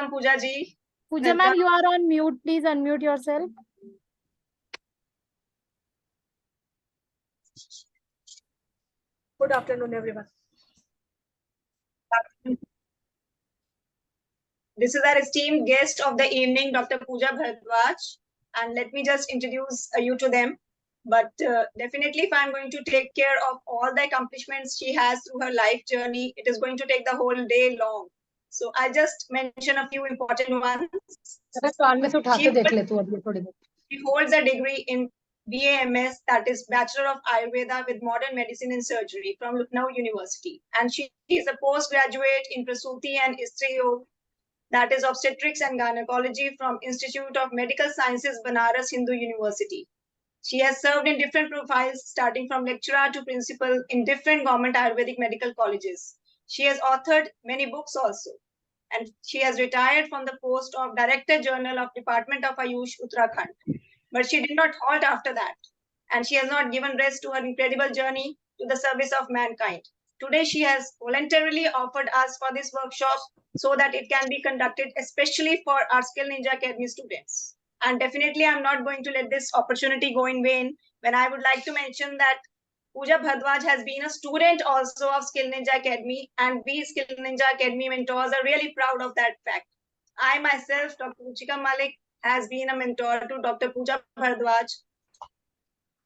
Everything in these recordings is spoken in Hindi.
welcome Pooja ji. Pooja ma'am, you are on mute. Please unmute yourself. Good afternoon, everyone. This is our esteemed guest of the evening, Dr. Pooja Bharadwaj. And let me just introduce you to them. But definitely, if I'm going to take care of all the accomplishments she has through her life journey, it is going to take the whole day long. So I'll just mention a few important ones. She holds a degree in BAMS, that is Bachelor of Ayurveda with Modern Medicine and Surgery from Lucknow University. And she is a postgraduate in Prasuti and Istri Yog, that is Obstetrics and Gynecology from Institute of Medical Sciences, Banaras Hindu University. She has served in different profiles, starting from lecturer to principal in different government Ayurvedic medical colleges. She has authored many books also. And she has retired from the post of Director General of Department of Ayush, Uttarakhand. But she did not halt after that. And she has not given rest to her incredible journey to the service of mankind. Today, she has voluntarily offered us for this workshop so that it can be conducted, especially for our Skill Ninja Academy students. And definitely, I'm not going to let this opportunity go in vain when I would like to mention that Pooja Bharadwaj has been a student also of Skill Ninja Academy, and we Skill Ninja Academy mentors are really proud of that fact. I myself, Dr. Ruchika Malik, has been a mentor to Dr. Pooja Bharadwaj.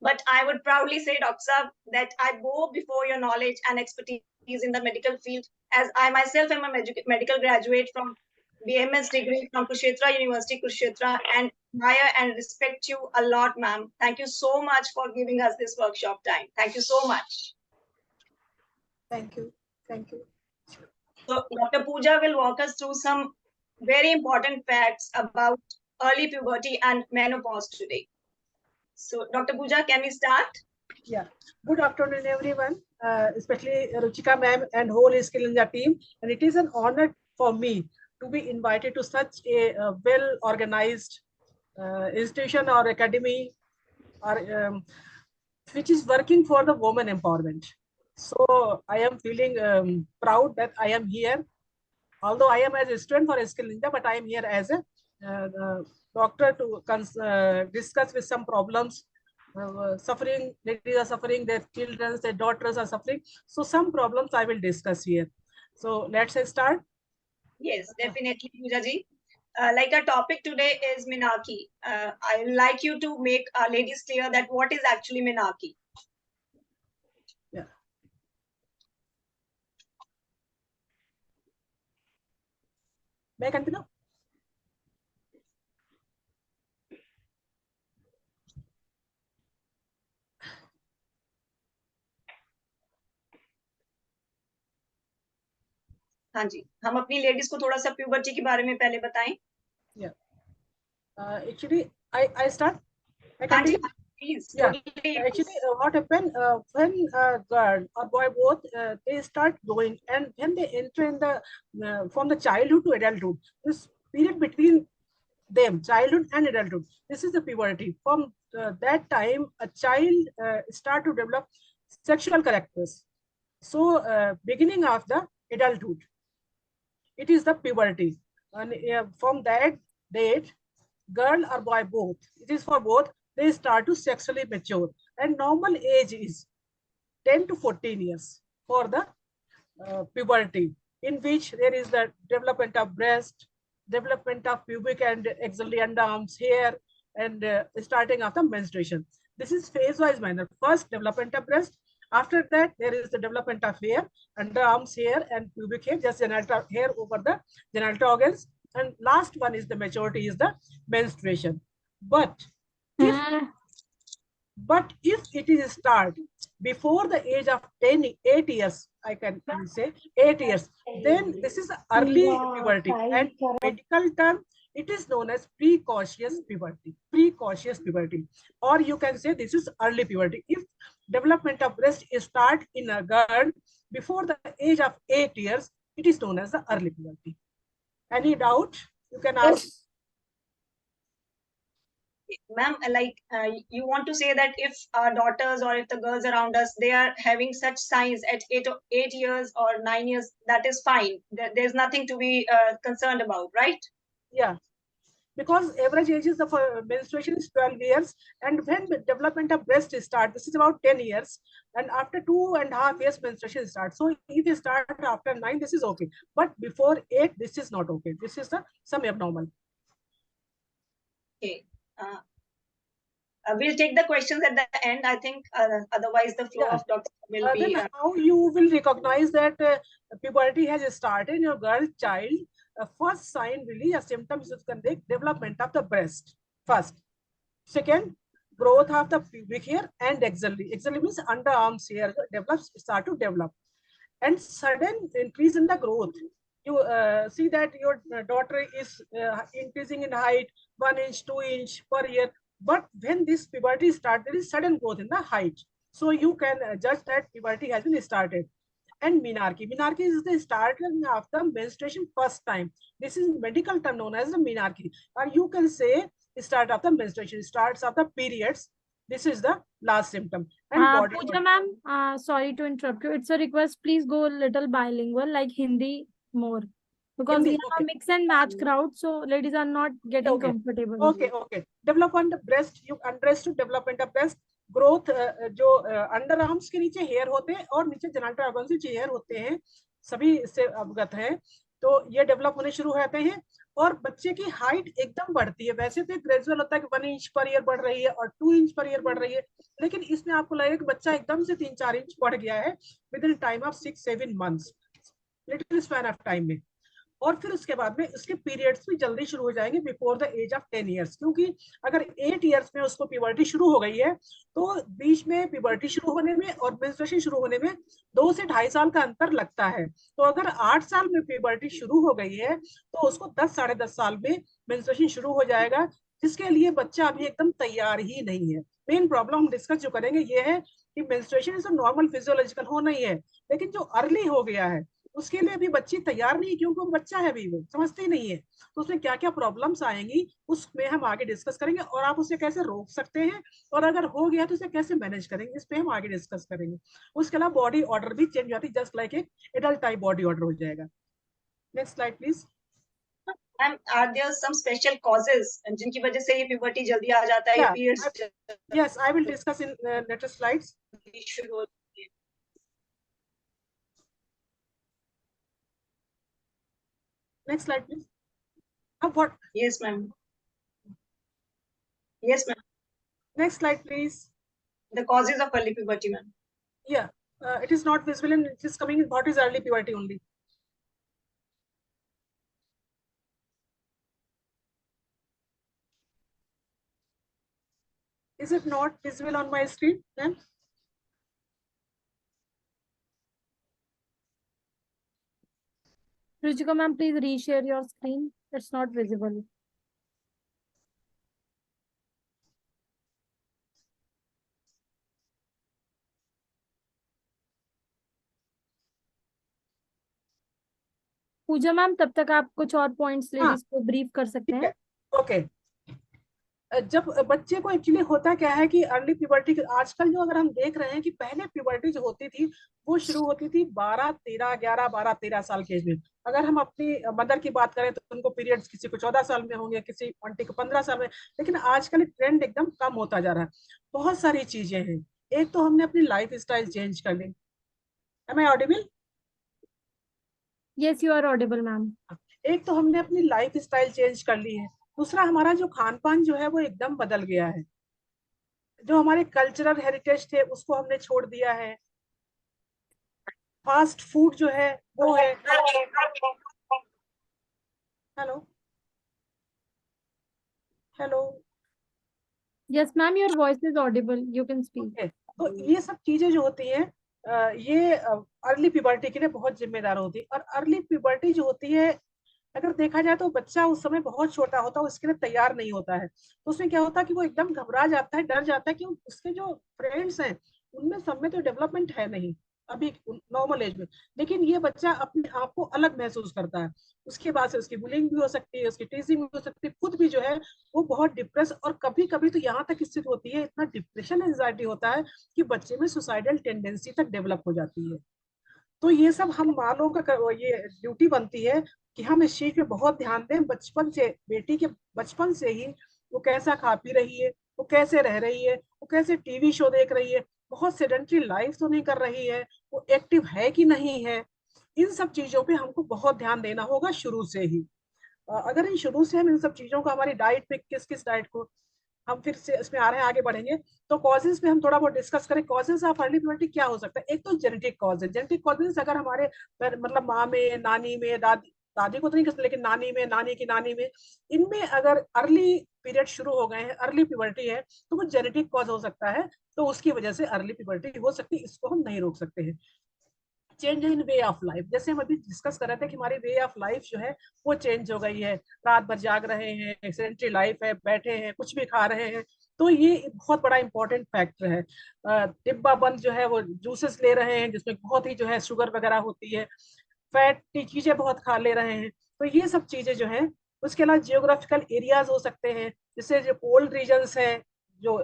But I would proudly say, Dr. Saab, that I bow before your knowledge and expertise in the medical field, as I myself am a medical graduate from BMS degree from Kurukshetra University, Kurukshetra, and admire and respect you a lot, ma'am. Thank you so much for giving us this workshop time. Thank you so much. Thank you. Thank you. So Dr. Pooja will walk us through some very important facts about early puberty and menopause today. So Dr. Pooja, can we start? Yeah. Good afternoon, everyone, especially Ruchika ma'am and whole Skill Ninja team. And it is an honor for me to be invited to such a well-organized institution or academy or which is working for the woman empowerment. So I am feeling proud that I am here. Although I am as a student for Skill Ninja, but I am here as a doctor to discuss with some problems. Suffering, ladies are suffering, their children, their daughters are suffering. So some problems I will discuss here. So let's start. Yes, definitely, Pooja ji. Like our topic today is menarche. I would like you to make our ladies clear that what is actually menarche. Yeah. May I continue? हाँ जी, हम अपनी लेडीज को थोड़ा सा प्यूबर्टी के बारे में पहले बताएं. Yeah. Actually, I start. I हाँ जी, continue. please. Yeah. Totally. Actually, what happened when a girl or boy both they start growing, and when they enter in the from the childhood to adulthood, this period between them, childhood and adulthood, this is the puberty. From that time, a child start to develop sexual characters. So, beginning of the adulthood, it is the puberty, and from that date, girl or boy both, it is for both, they start to sexually mature, and normal age is 10 to 14 years for the puberty, in which there is the development of breast, development of pubic and axillary underarms, hair, and starting of the menstruation. This is phase-wise manner. First, development of breast. After that, there is the development of hair, underarms hair, and pubic hair, just genital hair over the genital organs. And last one is the maturity, is the menstruation. But if it is start before the age of 8 years, I can say 8 years, then this is early puberty, and medical term, it is known as precocious puberty. Precocious puberty, or you can say this is early puberty. If development of breast is start in a girl before the age of 8 years, it is known as the early puberty. Any doubt? You can ask. Ma'am, like you want to say that if our daughters or if the girls around us, they are having such signs at 8 years or 9 years, that is fine. There's nothing to be concerned about, right? Yeah, because average ages of menstruation is 12 years, and when the development of breast start, this is about 10 years, and after 2.5 years menstruation starts. So if you start after 9, this is okay, but before 8, this is not okay. This is some abnormal. Okay. We'll take the questions at the end. I think otherwise the flow Yeah. of Dr. will be. Then how you will recognize that puberty has started in your girl child? First sign really a symptoms is development of the breast. First, second, growth of the pubic hair and axillary. Axillary means underarms hair start to develop, and sudden increase in the growth. You see that your daughter is increasing in height 1 inch, 2 inch per year. But when this puberty starts, there is sudden growth in the height. So you can judge that puberty has been started. And menarche. Menarche is the starting of the menstruation first time. This is medical term known as the menarche. Or you can say start of the menstruation, starts of the periods. This is the last symptom. And body Pooja ma'am, sorry to interrupt you. It's a request. Please go a little bilingual, like Hindi more. Because Hindi, we have okay. a mix and match crowd, so ladies are not getting Okay. comfortable. Okay. Development of breast, you understood development of breast. Growth जो अंडर आर्म्स के नीचे हेयर होते हैं और नीचे जेनिटल ऑर्गन से हेयर होते हैं, सभी इससे अवगत हैं. तो ये डेवलप होने शुरू होते हैं और बच्चे की हाइट एकदम बढ़ती है. वैसे तो ग्रेजुअल होता है कि 1 इंच पर ईयर बढ़ रही है और 2 इंच पर ईयर बढ़ रही है, लेकिन इसमें आपको लगेगा कि बच्चा एकदम से 3-4 इंच बढ़ गया है with in time of 6-7 months, little span of time में. और फिर उसके बाद में उसके पीरियड्स भी जल्दी शुरू हो जाएंगे before the age of 10 years. क्योंकि अगर 8 इयर्स में उसको प्यूबर्टी शुरू हो गई है तो बीच में प्यूबर्टी शुरू होने में और मेंस्ट्रुएशन शुरू होने में 2 से 2.5 साल का अंतर लगता है. तो अगर 8 साल में प्यूबर्टी शुरू हो गई है तो उसको 10-10.5 साल में मेंस्ट्रुएशन शुरू हो जाएगा, जिसके लिए बच्चा अभी एकदम तैयार ही नहीं है. मेन प्रॉब्लम हम डिस्कस जो करेंगे ये है कि मेंस्ट्रुएशन इज नॉर्मल फिजियोलॉजिकल होना ही है, लेकिन जो अर्ली हो गया है उसके लिए अभी बच्ची तैयार नहीं, क्योंकि वो बच्चा है, अभी वो समझती नहीं है. तो उसमें क्या क्या प्रॉब्लम्स आएंगी उसमें हम आगे डिस्कस करेंगे, और आप उसे कैसे रोक सकते हैं, और अगर हो गया तो उसे कैसे मैनेज करेंगे, इस पे हम आगे डिस्कस करेंगे. उसके अलावा बॉडी ऑर्डर भी चेंज होती है, जस्ट लाइक एक एडल्ट टाइप बॉडी ऑर्डर हो जाएगा. Next slide please. And are there some special causes जिनकी वजह से ये puberty जल्दी आ जाता है, periods Yes, I will discuss in later slides. शुरू होती है. Next slide please. What? Yes ma'am. Yes ma'am. Next slide please. The causes of early puberty ma'am. Yeah, it is not visible and it is coming in what is early puberty only. Is it not visible on my screen then? Ruchika ma'am, please reshare your screen. It's not visible. Pooja ma'am, तब तक आप कुछ और पॉइंट्स लेडीज को ब्रीफ कर सकते हैं. ओके. जब बच्चे को एक्चुअली होता क्या है कि अर्ली प्यूबर्टी आजकल जो अगर हम देख रहे हैं कि पहले प्यूबर्टी जो होती थी वो शुरू होती थी 12-13 साल के एज में. अगर हम अपनी मदर की बात करें तो उनको पीरियड्स किसी को 14 साल में होंगे, किसी आंटी को 15 साल में. लेकिन आजकल ट्रेंड एकदम कम होता जा रहा है. बहुत सारी चीजें हैं. एक तो हमने अपनी लाइफ स्टाइल चेंज कर ली. Am I audible? Yes, you are audible ma'am. एक तो हमने अपनी लाइफ स्टाइल चेंज कर ली है. दूसरा, हमारा जो खान पान जो है वो एकदम बदल गया है. जो हमारे कल्चरल हेरिटेज थे उसको हमने छोड़ दिया है. फास्ट फूड जो है वो है. Hello hello. Yes ma'am, your voice is Audible, you can speak. तो ये सब चीजें जो होती हैं ये अर्ली प्यूबर्टी के लिए बहुत जिम्मेदार होती है. और अर्ली प्यूबर्टी जो होती है अगर देखा जाए तो बच्चा उस समय बहुत छोटा होता है, उसके लिए तैयार नहीं होता है. तो उसमें क्या होता है कि वो एकदम घबरा जाता है, डर जाता है कि उसके जो फ्रेंड्स हैं उनमें सब में तो डेवलपमेंट है नहीं. अभी नॉर्मल एज में, लेकिन ये बच्चा अपने आप को अलग महसूस करता है, उसके बाद से उसकी बुलिंग भी हो सकती है, उसकी टीजिंग भी हो सकती है, खुद भी जो है वो बहुत डिप्रेस, और कभी कभी तो यहाँ तक स्थिति होती है, इतना डिप्रेशन एंजाइटी होता है कि बच्चे में सुसाइडल टेंडेंसी तक डेवलप हो जाती है। तो ये सब हम माँ लोगों का ये ड्यूटी बनती है कि हम इस चीज पे बहुत ध्यान दें, बचपन से, बेटी के बचपन से ही वो कैसा खा पी रही है, वो कैसे रह रही है, वो कैसे टीवी शो देख रही है, बहुत सेडेंटरी लाइफ तो नहीं कर रही है, वो एक्टिव है कि नहीं है, इन सब चीजों पे हमको बहुत ध्यान देना होगा शुरू से ही। अगर इन शुरू से हम इन सब चीजों को, हमारी डाइट पे, किस किस डाइट को हम फिर से इसमें आ रहे हैं, आगे बढ़ेंगे। तो कॉजेज पे हम थोड़ा बहुत डिस्कस करें, कॉजेज ऑफ अर्ली प्यूबर्टी क्या हो सकता है। एक तो जेनेटिक कॉज है, जेनेटिक कॉजेज अगर हमारे मतलब माँ में, नानी में, दादी, दादी को तो नहीं कहते लेकिन नानी में, नानी की नानी में, इनमें अगर अर्ली पीरियड शुरू हो गए हैं, अर्ली प्यूबर्टी है, तो वो जेनेटिक कॉज हो सकता है, तो उसकी वजह से अर्ली प्यूबर्टी हो सकती है, इसको हम नहीं रोक सकते हैं। Change in way of life, जैसे हम अभी डिस्कस कर रहे थे कि हमारी वे ऑफ लाइफ जो है वो चेंज हो गई है, रात भर जाग रहे हैं, सेडेंटरी लाइफ है, बैठे हैं, कुछ भी खा रहे हैं, तो ये बहुत बड़ा इंपॉर्टेंट फैक्टर है। डिब्बा बंद जो है वो जूसेस ले रहे हैं जिसमें बहुत ही जो है शुगर वगैरह होती है, फैटी चीजें बहुत खा ले रहे हैं, तो ये सब चीजें जो है। उसके अलावा जियोग्राफिकल एरियाज हो सकते हैं, जैसे जो कोल्ड रीजन्स है, जो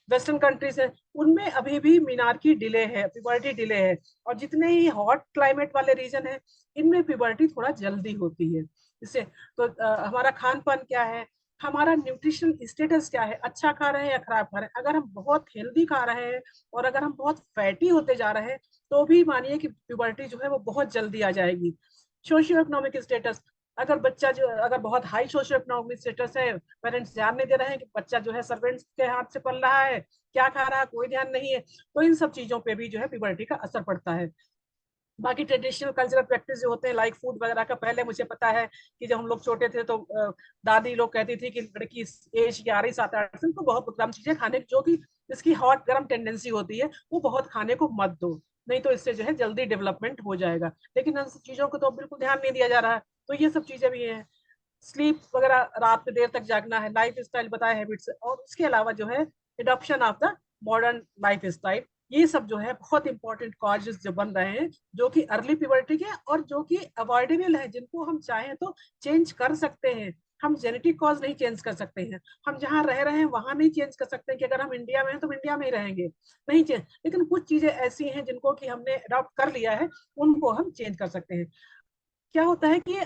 वेस्टर्न कंट्रीज है, उनमें अभी भी मीनार्की डिले है, प्यूबर्टी डिले है, और जितने ही हॉट क्लाइमेट वाले रीजन है, इनमें प्यूबर्टी थोड़ा जल्दी होती है। इससे तो हमारा खान पान क्या है, हमारा न्यूट्रिशन स्टेटस क्या है, अच्छा खा रहे हैं या खराब खा रहे हैं। अगर हम बहुत हेल्दी खा रहे हैं और अगर हम बहुत फैटी होते जा रहे हैं, तो भी मानिए कि प्यूबर्टी जो है वो बहुत जल्दी आ जाएगी। सोशियो इकोनॉमिक स्टेटस, अगर बच्चा जो, अगर बहुत हाई सोशियो इकोनॉमिक स्टेटस है, पेरेंट्स ध्यान नहीं दे रहे हैं कि बच्चा जो है सर्वेंट्स के हाथ से पल रहा है, क्या खा रहा है, कोई ध्यान नहीं है, तो इन सब चीजों पे भी जो है प्यूबर्टी का असर पड़ता है। बाकी ट्रेडिशनल कल्चरल प्रैक्टिस जो होते हैं, लाइक फूड वगैरह का, पहले मुझे पता है कि जब हम लोग छोटे थे तो दादी लोग कहती थी कि लड़की एज की आ रही 7-8 साल को बहुत गर्म चीजें खाने की, जो कि जिसकी हॉट गर्म टेंडेंसी होती है, वो बहुत खाने को मत दो, नहीं तो इससे जो है जल्दी डेवलपमेंट हो जाएगा। लेकिन इन सब चीजों को तो बिल्कुल ध्यान नहीं दिया जा रहा है, तो ये सब चीजें भी हैं। स्लीप वगैरह, रात में देर तक जागना है, लाइफ स्टाइल बताया, हैबिट्स, और उसके अलावा जो है adoption of the modern life style, ये सब जो है बहुत इंपॉर्टेंट कॉजेज जो बन रहे हैं, जो कि अर्ली प्यूबर्टी के, और जो कि अवॉइडेबल है, जिनको हम चाहें तो चेंज कर सकते हैं। हम जेनेटिक कॉज नहीं चेंज कर सकते हैं, हम जहाँ रह रहे हैं वहां नहीं चेंज कर सकते हैं, कि अगर हम इंडिया में हैं तो इंडिया में ही रहेंगे, नहीं चेंज, लेकिन कुछ चीजें ऐसी हैं जिनको कि हमने अडॉप्ट कर लिया है, उनको हम चेंज कर सकते हैं। क्या होता है कि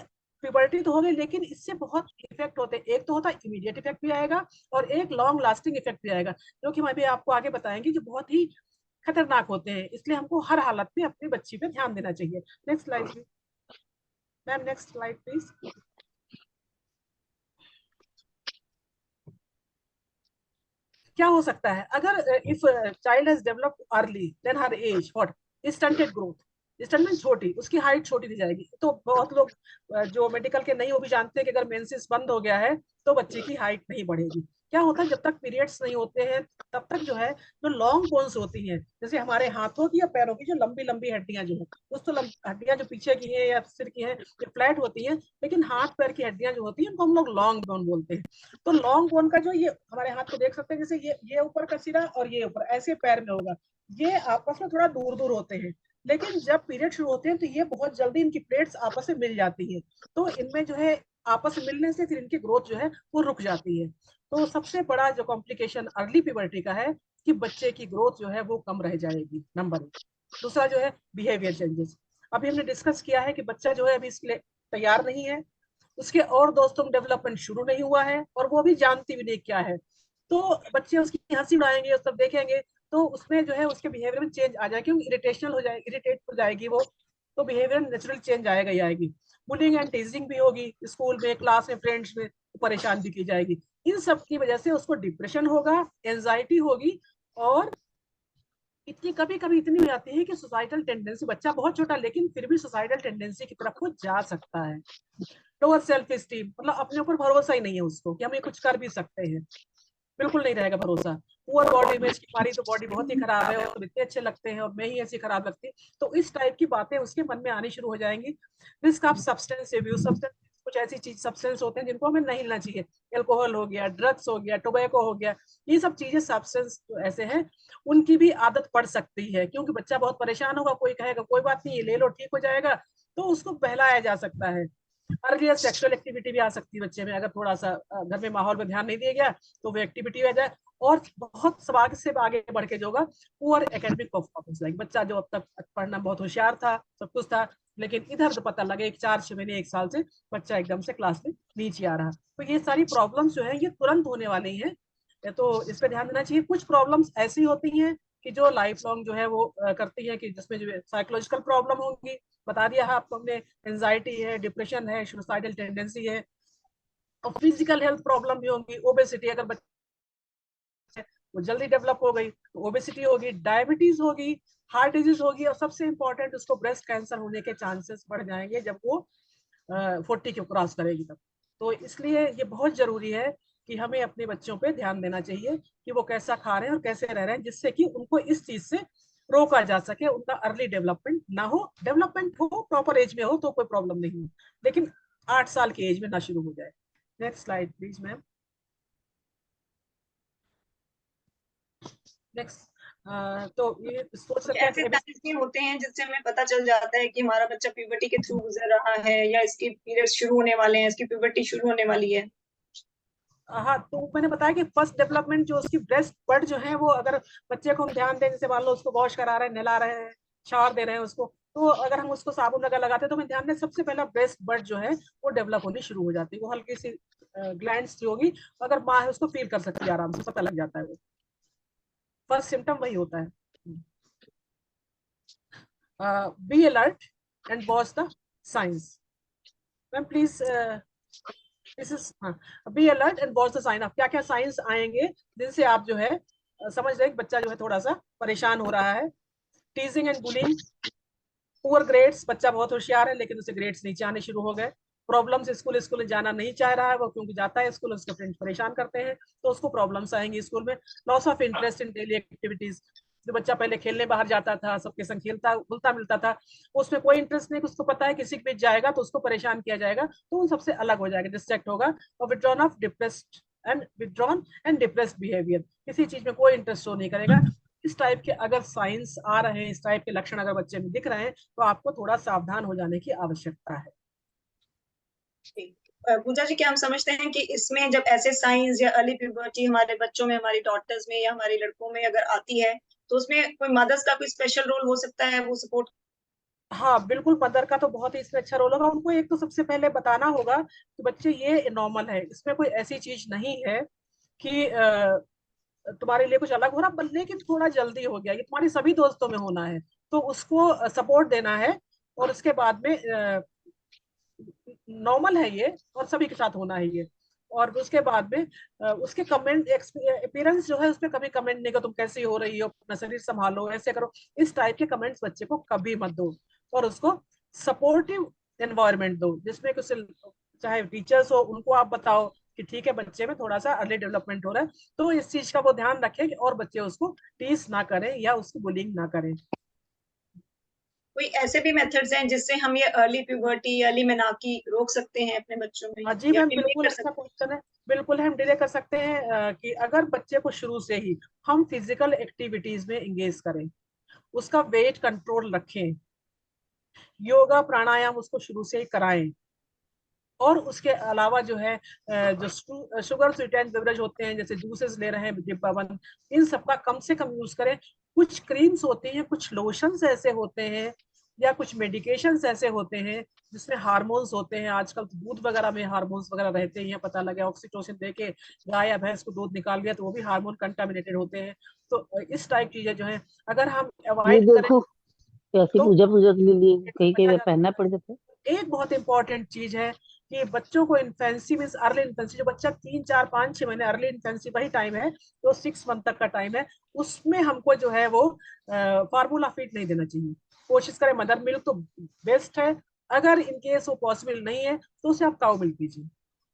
प्यूबर्टी तो हो गई, लेकिन इससे बहुत इफेक्ट होते हैं। एक तो होता है इमीडिएट इफेक्ट भी आएगा, और एक लॉन्ग लास्टिंग इफेक्ट भी आएगा, जो कि हम अभी आपको आगे बताएंगे, जो बहुत ही खतरनाक होते हैं। इसलिए हमको हर हालत में अपनी बच्ची पे ध्यान देना चाहिए। Next slide please ma'am, next slide please. क्या हो सकता है अगर if child has developed early then her age what, stunted growth, stunt छोटी, उसकी हाइट छोटी दी जाएगी। तो बहुत लोग जो मेडिकल के नहीं, वो भी जानते हैं कि अगर मेंसेस बंद हो गया है तो बच्चे की हाइट नहीं बढ़ेगी। क्या होता है, जब तक पीरियड्स नहीं होते हैं तब तक जो है, जो लॉन्ग बोन्स होती हैं, जैसे हमारे हाथों की या पैरों की जो लंबी लंबी हड्डियां जो है, उस तो हड्डियां जो पीछे की है या सिर की है, ये फ्लैट होती हैं, लेकिन हाथ पैर की हड्डियां जो होती हैं उनको हम लोग लॉन्ग बोन बोलते हैं। तो लॉन्ग बोन का जो, ये हमारे हाथ को देख सकते हैं, जैसे ये ऊपर का सिरा और ये ऊपर, ऐसे पैर में होगा, ये आपस में थोड़ा दूर दूर होते हैं, लेकिन जब पीरियड शुरू होते हैं तो ये बहुत जल्दी इनकी प्लेट्स आपस में मिल जाती है, तो इनमें जो है आपस में मिलने से फिर इनकी ग्रोथ जो है वो रुक जाती है। तो सबसे बड़ा जो कॉम्प्लिकेशन अर्ली प्यूबर्टी का है कि बच्चे की ग्रोथ जो है वो कम रह जाएगी, नंबर 1। दूसरा जो है बिहेवियर चेंजेस, अभी हमने डिस्कस किया है कि बच्चा जो है अभी इसके लिए तैयार नहीं है, उसके और दोस्तों में डेवलपमेंट शुरू नहीं हुआ है, और वो भी जानती भी नहीं क्या है, तो बच्चे उसकी हंसी उड़ाएंगे और सब देखेंगे, तो उसमें जो है उसके बिहेवियर में चेंज आ जाए, क्योंकि इरिटेशनल हो जाए, इरिटेट हो जाएगी वो, तो बिहेवियर नेचुरल चेंज आएगा ही आएगी। बुलिंग एंड टीजिंग भी होगी, स्कूल में, क्लास में, फ्रेंड्स में परेशान भी की जाएगी। इन सब की वजह से उसको डिप्रेशन होगा, एंजाइटी होगी, और इतनी कभी कभी इतनी हो जाती है कि सुसाइडल टेंडेंसी, बच्चा बहुत छोटा लेकिन फिर भी सुसाइडल टेंडेंसी की तरफ वो जा सकता है। लोअर सेल्फ स्टीम, मतलब अपने ऊपर भरोसा ही नहीं है उसको कि हम ये कुछ कर भी सकते हैं, बिल्कुल नहीं रहेगा भरोसा। पुअर बॉडी इमेज की, हमारी तो बॉडी बहुत ही खराब है, और इतने अच्छे लगते हैं और मैं ही ऐसी खराब लगती, तो इस टाइप की बातें उसके मन में आनी शुरू हो जाएंगी। Risk of substance abuse, substance कुछ ऐसी चीज सब्सटेंस होते हैं जिनको हमें नहीं लेना चाहिए। एल्कोहल हो गया, ड्रग्स हो गया, टोबैको हो गया, ये सब चीजें सब्सटेंस ऐसे हैं, उनकी भी आदत पड़ सकती है। क्योंकि बच्चा बहुत परेशान होगा, कोई कहेगा कोई बात नहीं ये ले लो ठीक हो जाएगा, तो उसको बहलाया जा सकता है। अर्लियर सेक्सुअल एक्टिविटी भी आ सकती है बच्चे में, अगर थोड़ा सा घर में माहौल में ध्यान नहीं दिया गया तो वो एक्टिविटी हो जाए। और बहुत समाज से आगे बढ़ के जो होगा पुअर एकेडमिक परफॉर्मेंस, लाइक बच्चा जो अब तक पढ़ना बहुत होशियार था, सब कुछ था, लेकिन इधर तो पता लगे 4-6 महीने 1 साल से बच्चा एकदम से क्लास में नीचे आ रहा। तो ये सारी प्रॉब्लम्स जो है ये तुरंत होने वाली हैं, तो इस पर ध्यान देना चाहिए। कुछ प्रॉब्लम्स ऐसी होती हैं कि जो लाइफ लॉन्ग जो है वो करती है, कि जिसमें जो साइकोलॉजिकल प्रॉब्लम होंगी, बता दिया है आपको हमने, एंजाइटी है, डिप्रेशन है, सुसाइडल टेंडेंसी है। और फिजिकल हेल्थ प्रॉब्लम भी होंगी, ओबेसिटी, अगर बच्चे वो जल्दी डेवलप हो गई तो ओबेसिटी होगी, डायबिटीज होगी, हार्ट डिजीज होगी, और सबसे इंपॉर्टेंट उसको ब्रेस्ट कैंसर होने के चांसेस बढ़ जाएंगे जब वो 40 के क्रॉस करेगी तब। तो इसलिए ये बहुत जरूरी है कि हमें अपने बच्चों पे ध्यान देना चाहिए कि वो कैसा खा रहे हैं और कैसे रह रहे हैं, जिससे कि उनको इस चीज से रोका जा सके, उनका अर्ली डेवलपमेंट ना हो। डेवलपमेंट हो, प्रॉपर एज में हो तो कोई प्रॉब्लम नहीं हो, लेकिन 8 साल की एज में ना शुरू हो जाए। Next slide please ma'am. Next. तो ये सोच कुछ सकते ऐसे हैं साइंस भी होते हैं जिससे हमें पता चल जाता है कि हमारा बच्चा प्यूबर्टी के थ्रू गुजर रहा है, या इसके पीरियड्स शुरू होने वाले हैं, इसकी प्यूबर्टी शुरू होने वाली है। हाँ, तो मैंने बताया कि फर्स्ट डेवलपमेंट जो उसकी ब्रेस्ट बर्ड जो है वो, अगर बच्चे को हम ध्यान दें, जैसे मान लो उसको वॉश करा रहे हैं, नहला रहे हैं, शावर दे रहे हैं उसको, तो अगर हम उसको साबुन लगा लगाते हैं तो हमें ध्यान दें सबसे पहला ब्रेस्ट बर्ड जो है वो डेवलप होनी शुरू हो जाती है। वो हल्की सी ग्लैंड्स जो होगी, अगर माँ है उसको फील कर सकती है, आराम से पता लग जाता है। वो फर्स्ट सिम्टम वही होता है। Be alert and watch the signs. Ma'am please, this is, हाँ, be alert and watch the sign of, क्या क्या साइंस आएंगे जिनसे आप जो है समझ रहे हैं कि बच्चा जो है थोड़ा सा परेशान हो रहा है। टीजिंग एंड बुलिंग, पुअर ग्रेड्स, बच्चा बहुत होशियार है लेकिन उसे ग्रेड्स नीचे आने शुरू हो गए। प्रॉब्लम्स, स्कूल जाना नहीं चाह रहा है वो, क्योंकि जाता है स्कूल, उसके फ्रेंड्स परेशान करते हैं तो उसको प्रॉब्लम्स आएंगी स्कूल में। Loss of interest in daily activities, जो बच्चा पहले खेलने बाहर जाता था, सबके संग खेलता घुलता मिलता था, उसमें कोई इंटरेस्ट नहीं, उसको पता है किसी के बीच जाएगा तो उसको परेशान किया जाएगा, तो उन सबसे अलग हो जाएगा, डिस्ट्रैक्ट होगा। और विड्रॉन एंड डिप्रेस्ड बिहेवियर, किसी चीज में कोई इंटरेस्ट शो नहीं करेगा। इस टाइप के अगर साइंस आ रहे हैं, इस टाइप के लक्षण अगर बच्चे में दिख रहे हैं, तो आपको थोड़ा सावधान हो जाने की आवश्यकता है। पूजा जी, क्या हम समझते हैं कि इसमें जब ऐसे साइंस या अर्ली प्यूबर्टी हमारे बच्चों में, हमारी डॉटर्स में या हमारे लड़कों में अगर आती है, तो उसमें कोई मदर्स का कोई स्पेशल रोल हो सकता है, वो सपोर्ट? हाँ बिल्कुल, मदर का तो बहुत ही इसमें अच्छा रोल होगा। उनको एक तो सबसे पहले बताना होगा कि बच्चे ये नॉर्मल है, इसमें कोई ऐसी चीज नहीं है कि तुम्हारे लिए कुछ अलग हो रहा, लेकिन थोड़ा जल्दी हो गया, ये तुम्हारे सभी दोस्तों में होना है, तो उसको सपोर्ट देना है। और उसके बाद में नॉर्मल है ये और सभी के साथ होना है ये। और उसके बाद में उसके कमेंट अपीयरेंस जो है उस पर कभी कमेंट नहीं करो, तुम कैसी हो रही हो, अपना शरीर संभालो, ऐसे करो, इस टाइप के कमेंट्स बच्चे को कभी मत दो। और उसको सपोर्टिव एनवायरनमेंट दो, जिसमें कुछ, चाहे टीचर्स हो उनको आप बताओ कि ठीक है बच्चे में थोड़ा सा अर्ली डेवलपमेंट हो रहा है, तो इस चीज का वो ध्यान रखें और बच्चे उसको टीज ना करें या उसकी बुलिंग ना करें। कोई ऐसे भी मेथड्स हैं जिससे हम ये अर्ली प्यूबर्टी, अर्ली मेनार्की रोक सकते हैं अपने बच्चों में, हाँ जी या मैम, डिले बिल्कुल कर अच्छा सकते क्वेश्चन है। बिल्कुल हम डिले कर सकते हैं, कि अगर बच्चे को शुरू से ही हम फिजिकल एक्टिविटीज में इंगेज करें, उसका वेट कंट्रोल रखें, योगा प्राणायाम उसको शुरू से ही कराएं, और उसके अलावा जो है जो शुगर स्वीटेंड बेवरेज होते हैं, जैसे जूसेस ले रहे हैं डिब्बाबंद, इन सब का कम से कम यूज करें। कुछ क्रीम्स होती हैं, कुछ लोशंस ऐसे होते हैं, या कुछ मेडिकेशंस ऐसे होते हैं जिसमें हार्मोन्स होते हैं। आजकल तो दूध वगैरह में हार्मोन्स वगैरह रहते हैं, पता लगे ऑक्सीटोसिन दे के गाय या भैंस को दूध निकाल लिया तो वो भी हार्मोन कंटामिनेटेड होते हैं। तो इस टाइप चीजें जो है अगर हम ये अवॉइड करें देखो कैसी तो पूजा पूजा के लिए कहीं बचा कहीं जा पहनना सकता पड़ है। जाता है। एक बहुत इंपॉर्टेंट चीज है कि बच्चों को इन्फेंसी मीन अर्ली इन्फेंसी, जो बच्चा 3 4 5 6 महीने, अर्ली इन्फेंसी वही टाइम है तो 6 मंथ तक का टाइम है, उसमें हमको जो है वो फार्मूला फीड नहीं देना चाहिए। कोशिश करें मदर मिल्क तो बेस्ट है, अगर इनकेस वो पॉसिबल नहीं है तो उसे आप काउ मिल्क दीजिए,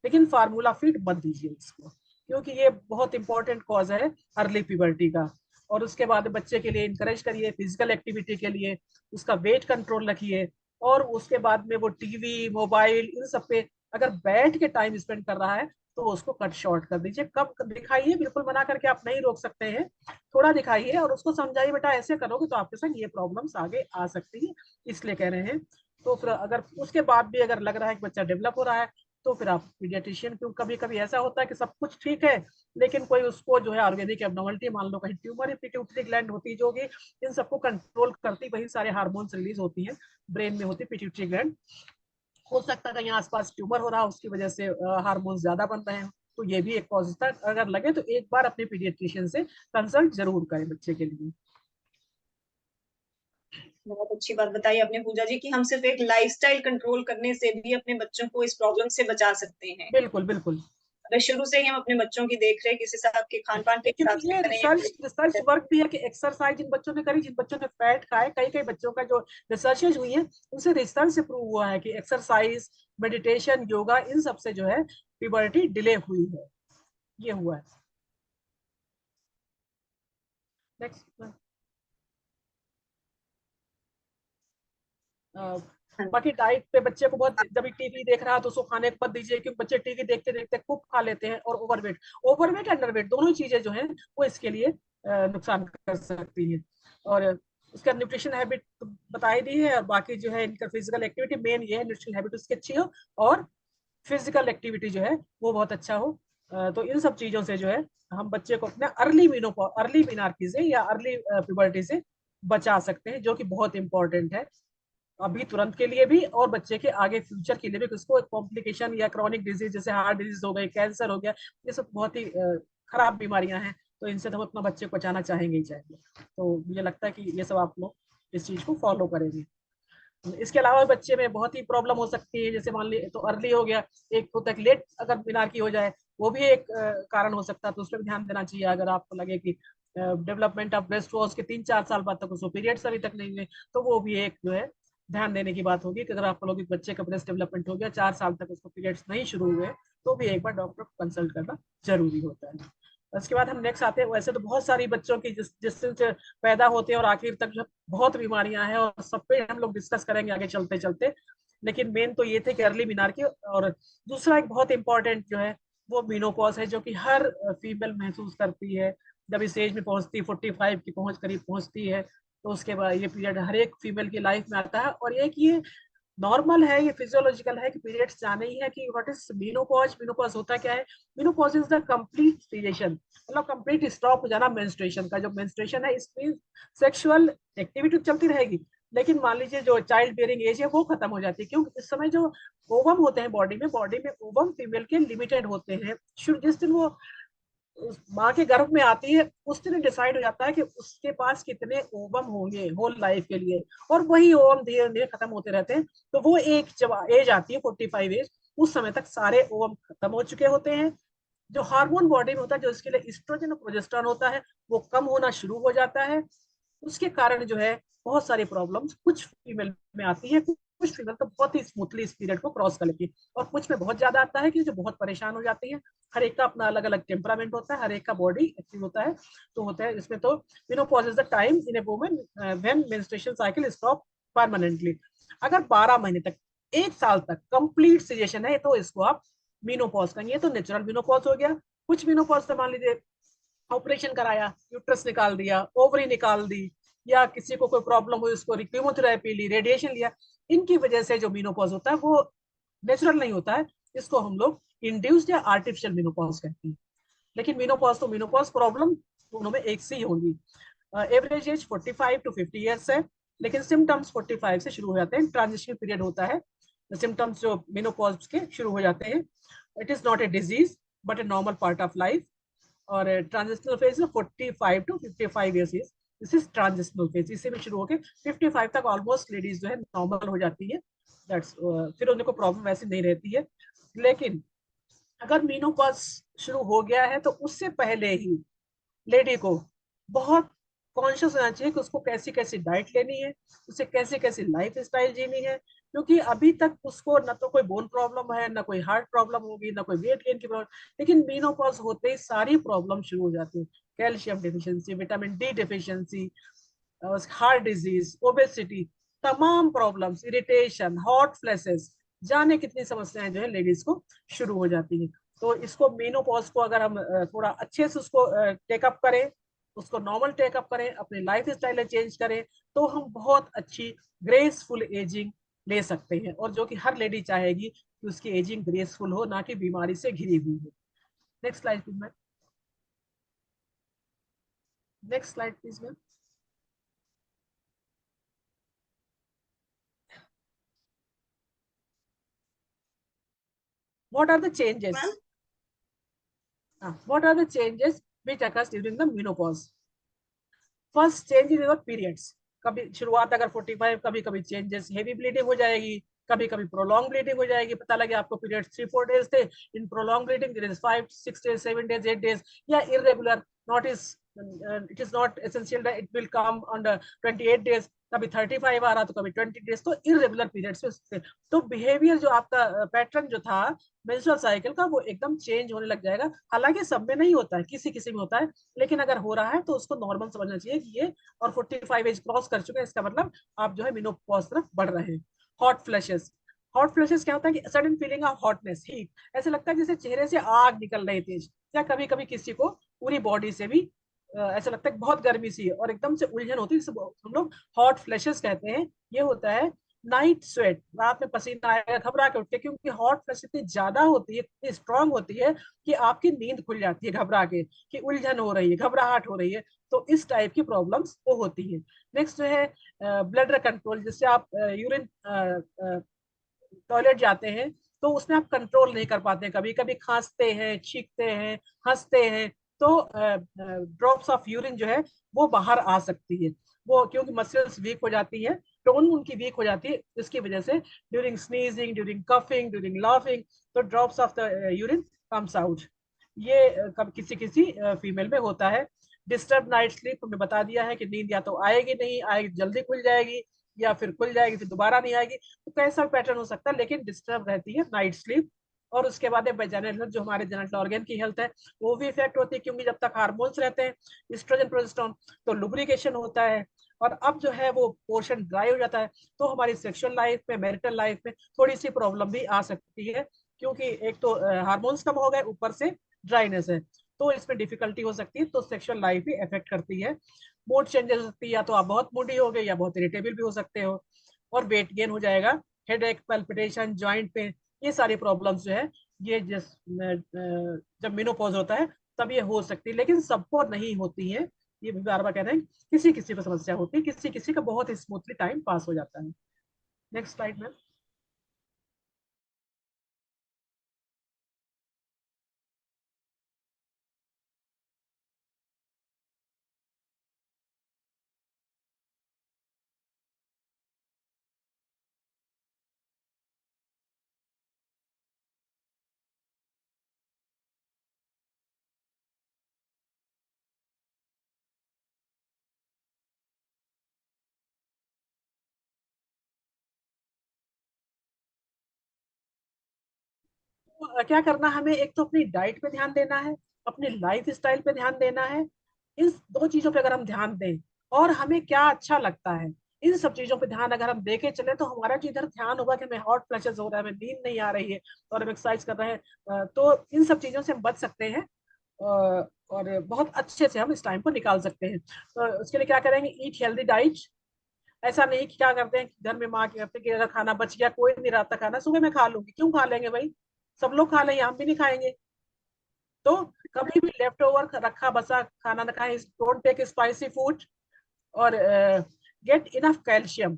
लेकिन फार्मूला फीड मत दीजिए उसको, क्योंकि ये बहुत इंपॉर्टेंट कॉज है अर्ली प्यूबर्टी का। और उसके बाद बच्चे के लिए इंकरेज करिए फिजिकल एक्टिविटी के लिए, उसका वेट कंट्रोल रखिए, और उसके बाद में वो टीवी मोबाइल इन सब पे अगर बैठ के टाइम स्पेंड कर रहा है तो उसको कट शॉर्ट कर दीजिए। कब दिखाइए, बिल्कुल मना करके आप नहीं रोक सकते हैं, थोड़ा दिखाइए और उसको समझाइए बेटा ऐसे करोगे तो आपके संग ये प्रॉब्लम्स आगे आ सकती है, इसलिए कह रहे हैं। तो फिर अगर उसके बाद भी अगर लग रहा है कि बच्चा डेवलप हो रहा है तो फिर आप पीडियाट्रिशियन, क्यों कभी कभी ऐसा होता है कि सब कुछ ठीक है लेकिन कोई उसको जो है ऑर्गेनिक एब्नॉर्मलिटी, मान लो कहीं ट्यूमर, पिट्यूटरी ग्लैंड होती है जो कि इन सबको कंट्रोल करती, वही सारे हार्मोन्स रिलीज होती हैं ब्रेन में होती पिट्यूटरी ग्लैंड। हो सकता है कहीं आसपास ट्यूमर हो रहा है उसकी वजह से हार्मोन्स ज्यादा बन रहे हैं, तो ये भी एक कॉज था। अगर लगे तो एक बार अपने पीडियाट्रिशियन से कंसल्ट जरूर करें बच्चे के लिए। बहुत अच्छी बात बताई आपने पूजा जी कि हम सिर्फ एक लाइफस्टाइल कंट्रोल करने से भी अपने बच्चों को इस प्रॉब्लम से बचा सकते हैं। बिल्कुल बिल्कुल। अगर शुरू से ही हम अपने बच्चों की देख रेख इस हिसाब के खान पान के लेकिन हिसाब से ये करें, रिसर्च वर्क भी है कि एक्सरसाइज जिन बच्चों ने करी, जिन बच्चों ने फैट खाए, कई कई बच्चों का जो रिसर्चेज हुई है उनसे रिसर्च से प्रूव हुआ है कि एक्सरसाइज, मेडिटेशन, योगा, इन सब से जो है प्यूबर्टी डिले हुई है, ये हुआ है। नेक्स्ट। बाकी डाइट पे बच्चे को बहुत, जब टीवी देख रहा है तो उसको खाने को मत दीजिए क्योंकि बच्चे टीवी देखते देखते खूब खा लेते हैं, और ओवरवेट अंडरवेट दोनों ही चीजें जो हैं वो इसके लिए नुकसान कर सकती है। और उसका न्यूट्रिशन हैबिट बता ही दी है, और बाकी जो है इनका फिजिकल एक्टिविटी, मेन ये है न्यूट्रिशन हैबिट उसकी अच्छी हो और फिजिकल एक्टिविटी जो है वो बहुत अच्छा हो। तो इन सब चीजों से जो है हम बच्चे को अपने अर्ली मीनार्की से या अर्ली प्यूबर्टी से बचा सकते हैं, जो कि बहुत इंपॉर्टेंट है अभी तुरंत के लिए भी और बच्चे के आगे फ्यूचर के लिए भी। उसको कॉम्प्लिकेशन या क्रॉनिक डिजीज जैसे हार्ट डिजीज हो गई, कैंसर हो गया, ये सब बहुत ही खराब बीमारियां हैं, तो इनसे तो हम अपना बच्चे को बचाना चाहेंगे ही चाहेंगे। तो मुझे लगता है कि ये सब आप लोग इस चीज को फॉलो करेंगे। इसके अलावा बच्चे में बहुत ही प्रॉब्लम हो सकती है, जैसे मान लीजिए तो अर्ली हो गया, एक होता है लेट अगर मीनार की हो जाए, वो भी एक कारण हो सकता है, तो उस पर भी ध्यान देना चाहिए। अगर आपको लगे कि डेवलपमेंट ऑफ ब्रेस्ट हुआ उसके 3-4 साल बाद तक उसको पीरियड्स अभी तक नहीं हुए, तो वो भी एक जो है ध्यान देने की बात होगी कि अगर आपको लगे कि बच्चे का ब्रेस्ट डेवलपमेंट हो गया, 4 साल तक उसको पीरियड्स नहीं शुरू हुए, तो भी एक बार डॉक्टर को कंसल्ट करना जरूरी होता है। उसके बाद हम नेक्स्ट आते हैं, वैसे तो बहुत सारी बच्चों की जिस दिन से पैदा होते हैं और आखिर तक जो बहुत बीमारियां हैं, और सब पे हम लोग डिस्कस करेंगे आगे चलते चलते। लेकिन मेन तो ये थे कि अर्ली मीनार की, और दूसरा एक बहुत इंपॉर्टेंट जो है वो मीनोपॉज है, जो कि हर फीमेल महसूस करती है जब इस एज में पहुंचती, 45 की करीब पहुंचती है, तो उसके बाद ये पीरियड हर एक फीमेल की लाइफ में आता है। और एक ये नॉर्मल है, ये फिजियोलॉजिकल है कि पीरियड्स जाने ही है। कि व्हाट इज मीनोपॉज, मीनोपॉज होता क्या है? Menopause is the complete cessation, मतलब कंप्लीट स्टॉप हो जाना मेंस्ट्रुएशन का। जो मेंस्ट्रुएशन है इसमें सेक्सुअल एक्टिविटी चलती रहेगी, लेकिन मान लीजिए जो चाइल्ड बियरिंग एज है वो खत्म हो जाती है, क्योंकि इस समय जो ओवम होते हैं बॉडी में ओवम फीमेल के लिमिटेड होते हैं। जिस दिन वो उस माँ के गर्भ में आती है उस दिन डिसाइड हो जाता है कि उसके पास कितने ओवम होंगे होल लाइफ के लिए, और वही ओवम धीरे धीरे खत्म होते रहते हैं। तो वो एक जब एज आती है 45 एज, उस समय तक सारे ओवम खत्म हो चुके होते हैं। जो हार्मोन बॉडी में होता है जो इसके लिए एस्ट्रोजन और प्रोजेस्टेरॉन होता है वो कम होना शुरू हो जाता है। उसके कारण जो है बहुत सारी प्रॉब्लम्स कुछ फीमेल में आती है। कुछ फीमेल तो बहुत ही स्मूथली इस पीरियड को क्रॉस कर लेती है, और कुछ में बहुत ज्यादा आता है कि जो बहुत परेशान हो जाती है। हर एक का अपना अलग अलग टेम्परामेंट होता है, हर एक का बॉडी एक्टिव होता है, तो होता है इसमें। तो menopause is the time in a woman when menstruation cycle stop permanently. अगर 12 महीने तक, 1 साल तक कंप्लीट सीजेशन है तो इसको आप मीनोपॉज कहेंगे। ये तो नेचुरल मीनोपॉज हो गया। कुछ मीनोपॉज तो मान लीजिए ऑपरेशन कराया, यूट्रस निकाल दिया, ओवरी निकाल दी, या किसी को कोई प्रॉब्लम हुई उसको कीमोथेरेपी ली, रेडिएशन लिया, इनकी वजह से जो मीनोपॉज होता है वो नेचुरल नहीं होता है। इसको हम लोग इंड्यूस्ड या आर्टिफिशियल मीनोपॉज कहते हैं। लेकिन मीनोपॉज तो मीनोपॉज प्रॉब्लम दोनों में एक सी होगी। एवरेज एज 45 to 50 ईयर्स है, लेकिन सिम्टम्स 45 से शुरू हो जाते हैं। ट्रांजिशन पीरियड होता है, सिम्टम्स जो मेनोपॉज के शुरू हो जाते हैं। It is not a disease but a normal part of life. और ट्रांजिशनल फेज में 45 to 55 years is this is transitional phase. इसी में शुरू होकर 55 तक ऑलमोस्ट लेडीज जो है नॉर्मल हो जाती है। दैट्स फिर उनको प्रॉब्लम वैसे नहीं रहती है। लेकिन अगर मीनोपॉज शुरू हो गया है तो उससे पहले ही लेडी को बहुत कॉन्शियस होना चाहिए कि उसको कैसी कैसी डाइट लेनी है, उसे कैसे कैसी लाइफ स्टाइल जीनी है। क्योंकि अभी तक उसको न तो कोई बोन प्रॉब्लम है, ना कोई हार्ट प्रॉब्लम होगी, ना कोई वेट गेन की प्रॉब्लम, लेकिन मीनोपॉज होते ही सारी प्रॉब्लम शुरू हो जाती है। Calcium deficiency, vitamin D deficiency, heart disease, obesity, तमाम प्रॉब्लम्स, इरिटेशन, हॉट फ्लैशेस, जाने कितनी समस्याएं जो है लेडीज को शुरू हो जाती है। तो इसको मेनोपॉज को अगर हम थोड़ा अच्छे से उसको टेकअप करें, उसको नॉर्मल टेकअप करें, अपने लाइफ स्टाइल चेंज करें, तो हम बहुत अच्छी ग्रेसफुल एजिंग ले सकते हैं, और जो कि हर लेडी चाहेगी कि उसकी एजिंग ग्रेसफुल हो, ना कि बीमारी से घिरी हुई हो। Next slide please ma'am. Next slide please ma'am. What are the changes? What are the changes which occurs during the menopause? First change in your periods. कभी शुरुआत अगर 45, कभी कभी चेंजेस, हेवी ब्लीडिंग हो जाएगी, कभी कभी प्रोलॉन्ग ब्लीडिंग हो जाएगी। पता लगे आपको पीरियड 3-4 डेज थे, in prolong bleeding there is 5-6 days, 7 days, 8 days, या irregular, not is it is not essential that it will come on the 28 days, कभी 35 आ रहा तो कभी 20 डेज, तो इरेगुलर पीरियड्स में। तो बिहेवियर जो आपका पैटर्न जो था मेंस्ट्रुअल साइकिल का, वो एकदम चेंज होने लग जाएगा। हालांकि सब में नहीं होता है, किसी किसी में होता है, लेकिन अगर हो रहा है तो उसको नॉर्मल समझना चाहिए कि ये, और 45 एज क्रॉस कर चुके हैं, इसका मतलब आप जो है मेनोपॉज तरफ बढ़ रहे हैं। Hot flashes. हॉट फ्लैशेस क्या होता है कि sudden feeling of hotness, heat, ऐसे लगता है जैसे चेहरे से आग निकल रही तेज, या कभी कभी किसी को पूरी बॉडी से भी ऐसा लगता है बहुत गर्मी सी है और एकदम से उलझन होती है, जिसे हम लोग हॉट फ्लैशेस कहते हैं। ये होता है नाइट स्वेट, रात में पसीना आएगा, घबरा के उठते, क्योंकि हॉट फ्लैश इतनी ज्यादा होती है, इतनी स्ट्रांग होती है कि आपकी नींद खुल जाती है घबरा के, कि उलझन हो रही है, घबराहट हो रही है। तो इस टाइप की प्रॉब्लम्स वो होती है। नेक्स्ट जो है ब्लड कंट्रोल, जिससे आप यूरिन टॉयलेट जाते हैं तो उसमें आप कंट्रोल नहीं कर पाते, कभी कभी खांसते हैं, छींकते हैं, हंसते हैं, तो ड्रॉप्स ऑफ यूरिन जो है वो बाहर आ सकती है। वो क्योंकि मसल्स वीक हो जाती है, टोन उनकी वीक हो जाती है, इसकी वजह से during sneezing, during coughing, during laughing, तो drops of the urine comes out. ये कब किसी किसी फीमेल में होता है। डिस्टर्ब नाइट स्लीप, हमने बता दिया है कि नींद या तो आएगी नहीं, आएगी जल्दी खुल जाएगी, या फिर खुल जाएगी फिर दोबारा नहीं आएगी, तो कैसा पैटर्न हो सकता है, लेकिन डिस्टर्ब रहती है नाइट स्लीप। और उसके बाद वेजाइनल हेल्थ, जो हमारे जेनिटल ऑर्गन की हेल्थ है, वो भी इफेक्ट होती है, क्योंकि जब तक हार्मोन्स रहते हैं, एस्ट्रोजन प्रोजेस्टेरोन, तो लुब्रिकेशन होता है, और अब जो है वो पोर्शन ड्राई हो जाता है, तो हमारी सेक्सुअल लाइफ में, मैरिटल लाइफ में थोड़ी सी प्रॉब्लम भी आ सकती है, क्योंकि एक तो हार्मोन्स कम हो गए, ऊपर से ड्राइनेस है, तो इसमें डिफिकल्टी हो सकती है, तो सेक्सुअल लाइफ भी अफेक्ट करती है। मूड चेंजेस हो सकती है, या तो आप बहुत मूडी हो गए, या बहुत इरिटेबल भी हो सकते हो, और वेट गेन हो जाएगा, हेडेक, पल्पिटेशन, जॉइंट पेन, ये सारी प्रॉब्लम्स जो है, ये जब मेनोपॉज होता है तब ये हो सकती है, लेकिन सबको नहीं होती है। ये भी बार बार कह रहे हैं, किसी किसी को समस्या होती है, किसी किसी का बहुत स्मूथली टाइम पास हो जाता है। नेक्स्ट स्लाइड में। तो क्या करना हमें, एक तो अपनी डाइट पे ध्यान देना है, अपनी लाइफ स्टाइल पे ध्यान देना है। इन दो चीजों पे अगर हम ध्यान दें, और हमें क्या अच्छा लगता है, इन सब चीजों पे ध्यान अगर हम देके चले, तो हमारा जो इधर ध्यान होगा कि हमें हॉट फ्लैशेस हो रहा है, हमें नींद नहीं आ रही है, और हम एक्सरसाइज कर रहे हैं, तो इन सब चीजों से हम बच सकते हैं, और बहुत अच्छे से हम इस टाइम को निकाल सकते हैं। तो उसके लिए क्या करेंगे, ईट हेल्दी डाइट। ऐसा नहीं कि क्या करते हैं कि घर में माँ के कहते हैं कि अगर खाना बच गया, कोई नहीं रात तक खाना, सुबह मैं खा लूंगी, क्यों खा लेंगे भाई, सब लोग खा लेंगे, हम भी नहीं खाएंगे। तो कभी भी लेफ्ट ओवर रखा बसा खाना ना खाएं, डोंट टेक स्पाइसी फूड, और get enough calcium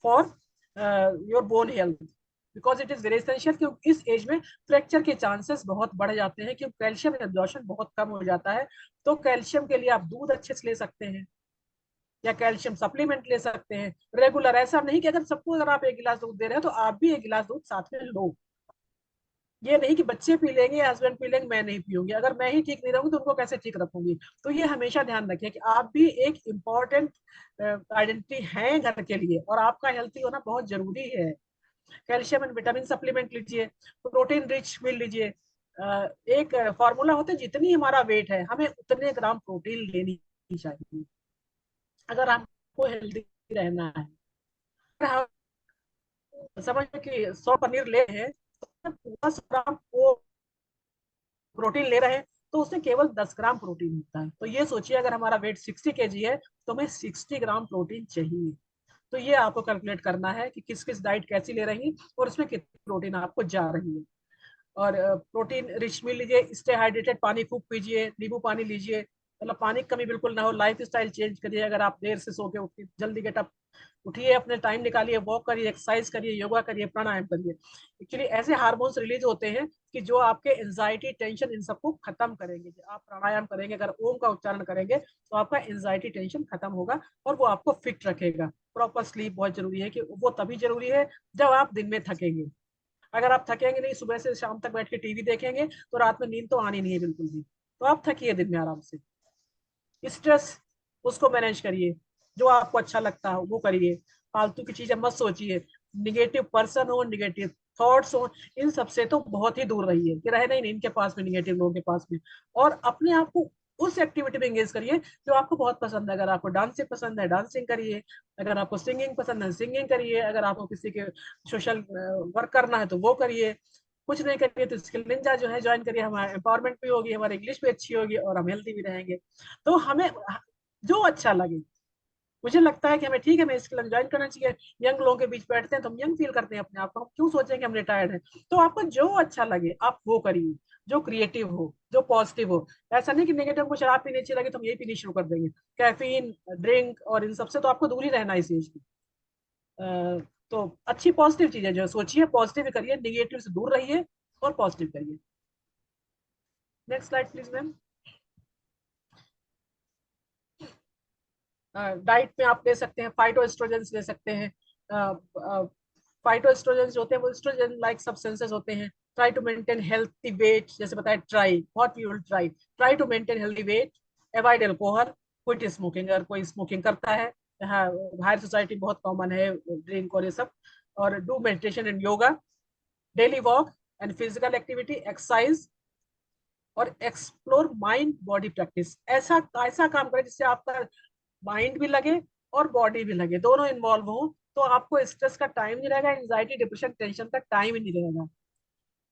for your bone health, because it is very essential, क्योंकि इस एज में फ्रैक्चर के चांसेस बहुत बढ़ जाते हैं, क्योंकि कैल्शियम एब्जॉर्प्शन बहुत कम हो जाता है। तो कैल्शियम के लिए आप दूध अच्छे से ले सकते हैं, या कैल्शियम सप्लीमेंट ले सकते हैं रेगुलर। ऐसा नहीं कि अगर सबको अगर आप 1 गिलास दूध दे रहे हैं तो आप भी 1 गिलास दूध साथ में लो। ये नहीं कि बच्चे पी लेंगे, हस्बैंड पी लेंगे, मैं नहीं पीऊंगी, अगर मैं ही ठीक नहीं रहूंगी तो उनको कैसे ठीक रखूंगी। तो ये हमेशा ध्यान रखिए कि आप भी एक इम्पॉर्टेंट आइडेंटिटी हैं घर के लिए, और आपका हेल्थी होना बहुत जरूरी है। कैल्शियम एंड विटामिन सप्लीमेंट लीजिए, प्रोटीन रिच मील लीजिए। एक फॉर्मूला होता है, जितनी हमारा वेट है हमें उतने ग्राम प्रोटीन लेनी चाहिए, अगर आपको हेल्दी रहना है। समझ कि 100 पनीर ले हैं तो पूरा 100 ग्राम वो प्रोटीन ले रहे हैं, तो उसमें केवल 10 ग्राम प्रोटीन होता है। तो ये सोचिए अगर हमारा वेट 60 kg है तो हमें 60 ग्राम प्रोटीन चाहिए। तो ये आपको कैलकुलेट करना है कि किस किस डाइट कैसी ले रही और उसमें कितनी प्रोटीन आपको जा रही है। और प्रोटीन रिच मील लीजिए, स्टे हाइड्रेटेड, पानी खूब पीजिए, नींबू पानी लीजिए, मतलब पानी की कमी बिल्कुल ना हो। लाइफ स्टाइल चेंज करिए, अगर आप देर से सो के उठिए, जल्दी गेट अप, उठिए, अपने टाइम निकालिए, वॉक करिए, एक्सरसाइज करिए, योगा करिए, प्राणायाम करिए। एक्चुअली ऐसे हार्मोन्स रिलीज होते हैं कि जो आपके एंजाइटी, टेंशन, इन सबको खत्म करेंगे। आप प्राणायाम करेंगे, अगर ओम का उच्चारण करेंगे तो आपका एंजाइटी, टेंशन खत्म होगा और वो आपको फिट रखेगा। प्रॉपर स्लीप बहुत जरूरी है, कि वो तभी जरूरी है जब आप दिन में थकेंगे। अगर आप थकेंगे नहीं, सुबह से शाम तक बैठ के टीवी देखेंगे तो रात में नींद तो आनी नहीं है बिल्कुल भी। तो आप थकिए दिन में आराम से। स्ट्रेस, उसको मैनेज करिए, जो आपको अच्छा लगता है वो करिए, फालतू की चीजें मत सोचिए। निगेटिव पर्सन हो, निगेटिव थॉट्स हो, इन सबसे तो बहुत ही दूर रहिए, कि रहे नहीं इनके पास में, निगेटिव लोगों के पास में। और अपने आप को उस एक्टिविटी में एंगेज करिए जो आपको बहुत पसंद है। अगर आपको डांसिंग पसंद है, डांसिंग करिए। अगर आपको सिंगिंग पसंद है, सिंगिंग करिए। अगर आपको किसी के सोशल वर्क करना है तो वो करिए। कुछ नहीं करिए तो स्किल निंजा जो है ज्वाइन करिए, हमारा एम्पावरमेंट भी होगी, हमारी इंग्लिश भी अच्छी होगी और हम हेल्थी भी रहेंगे। तो हमें जो अच्छा लगे, मुझे लगता है कि हमें ठीक है, हमें स्किल ज्वाइन करना चाहिए। यंग लोगों के बीच बैठते हैं तो हम यंग फील करते हैं अपने आप को, हम क्यों सोचें कि हम रिटायर्ड हैं। तो आपको जो अच्छा लगे आप वो करिए, जो क्रिएटिव हो, जो पॉजिटिव हो। ऐसा नहीं कि नेगेटिव, को शराब पीनी अच्छी लगी तो हम यही पीनी शुरू कर देंगे। कैफीन, ड्रिंक और इन सबसे तो आपको दूर ही रहना है इस एज में। तो अच्छी पॉजिटिव चीजें जो सोचिए, पॉजिटिव करिए, निगेटिव से दूर रहिए और पॉजिटिव करिए। Next slide please ma'am. Diet में आप ले सकते हैं, फाइटोएस्ट्रोजेंस ले सकते हैं। फाइटोएस्ट्रोजेंस जो होते हैं वो एस्ट्रोजन लाइक सब्सटेंसेस होते हैं। Try to maintain healthy weight, जैसे बताया, try what you will try, try to maintain healthy weight, avoid alcohol, quit smoking, अगर कोई स्मोकिंग करता है, यहाँ हायर सोसाइटी बहुत कॉमन है ड्रिंक और ये सब। और do meditation and yoga, daily walk and physical activity, exercise, और एक्सप्लोर माइंड बॉडी प्रैक्टिस। ऐसा ऐसा काम करें जिससे आपका माइंड भी लगे और बॉडी भी लगे, दोनों इन्वॉल्व हो। तो आपको स्ट्रेस का टाइम नहीं रहेगा, एंजाइटी, डिप्रेशन, टेंशन का टाइम ही नहीं रहेगा।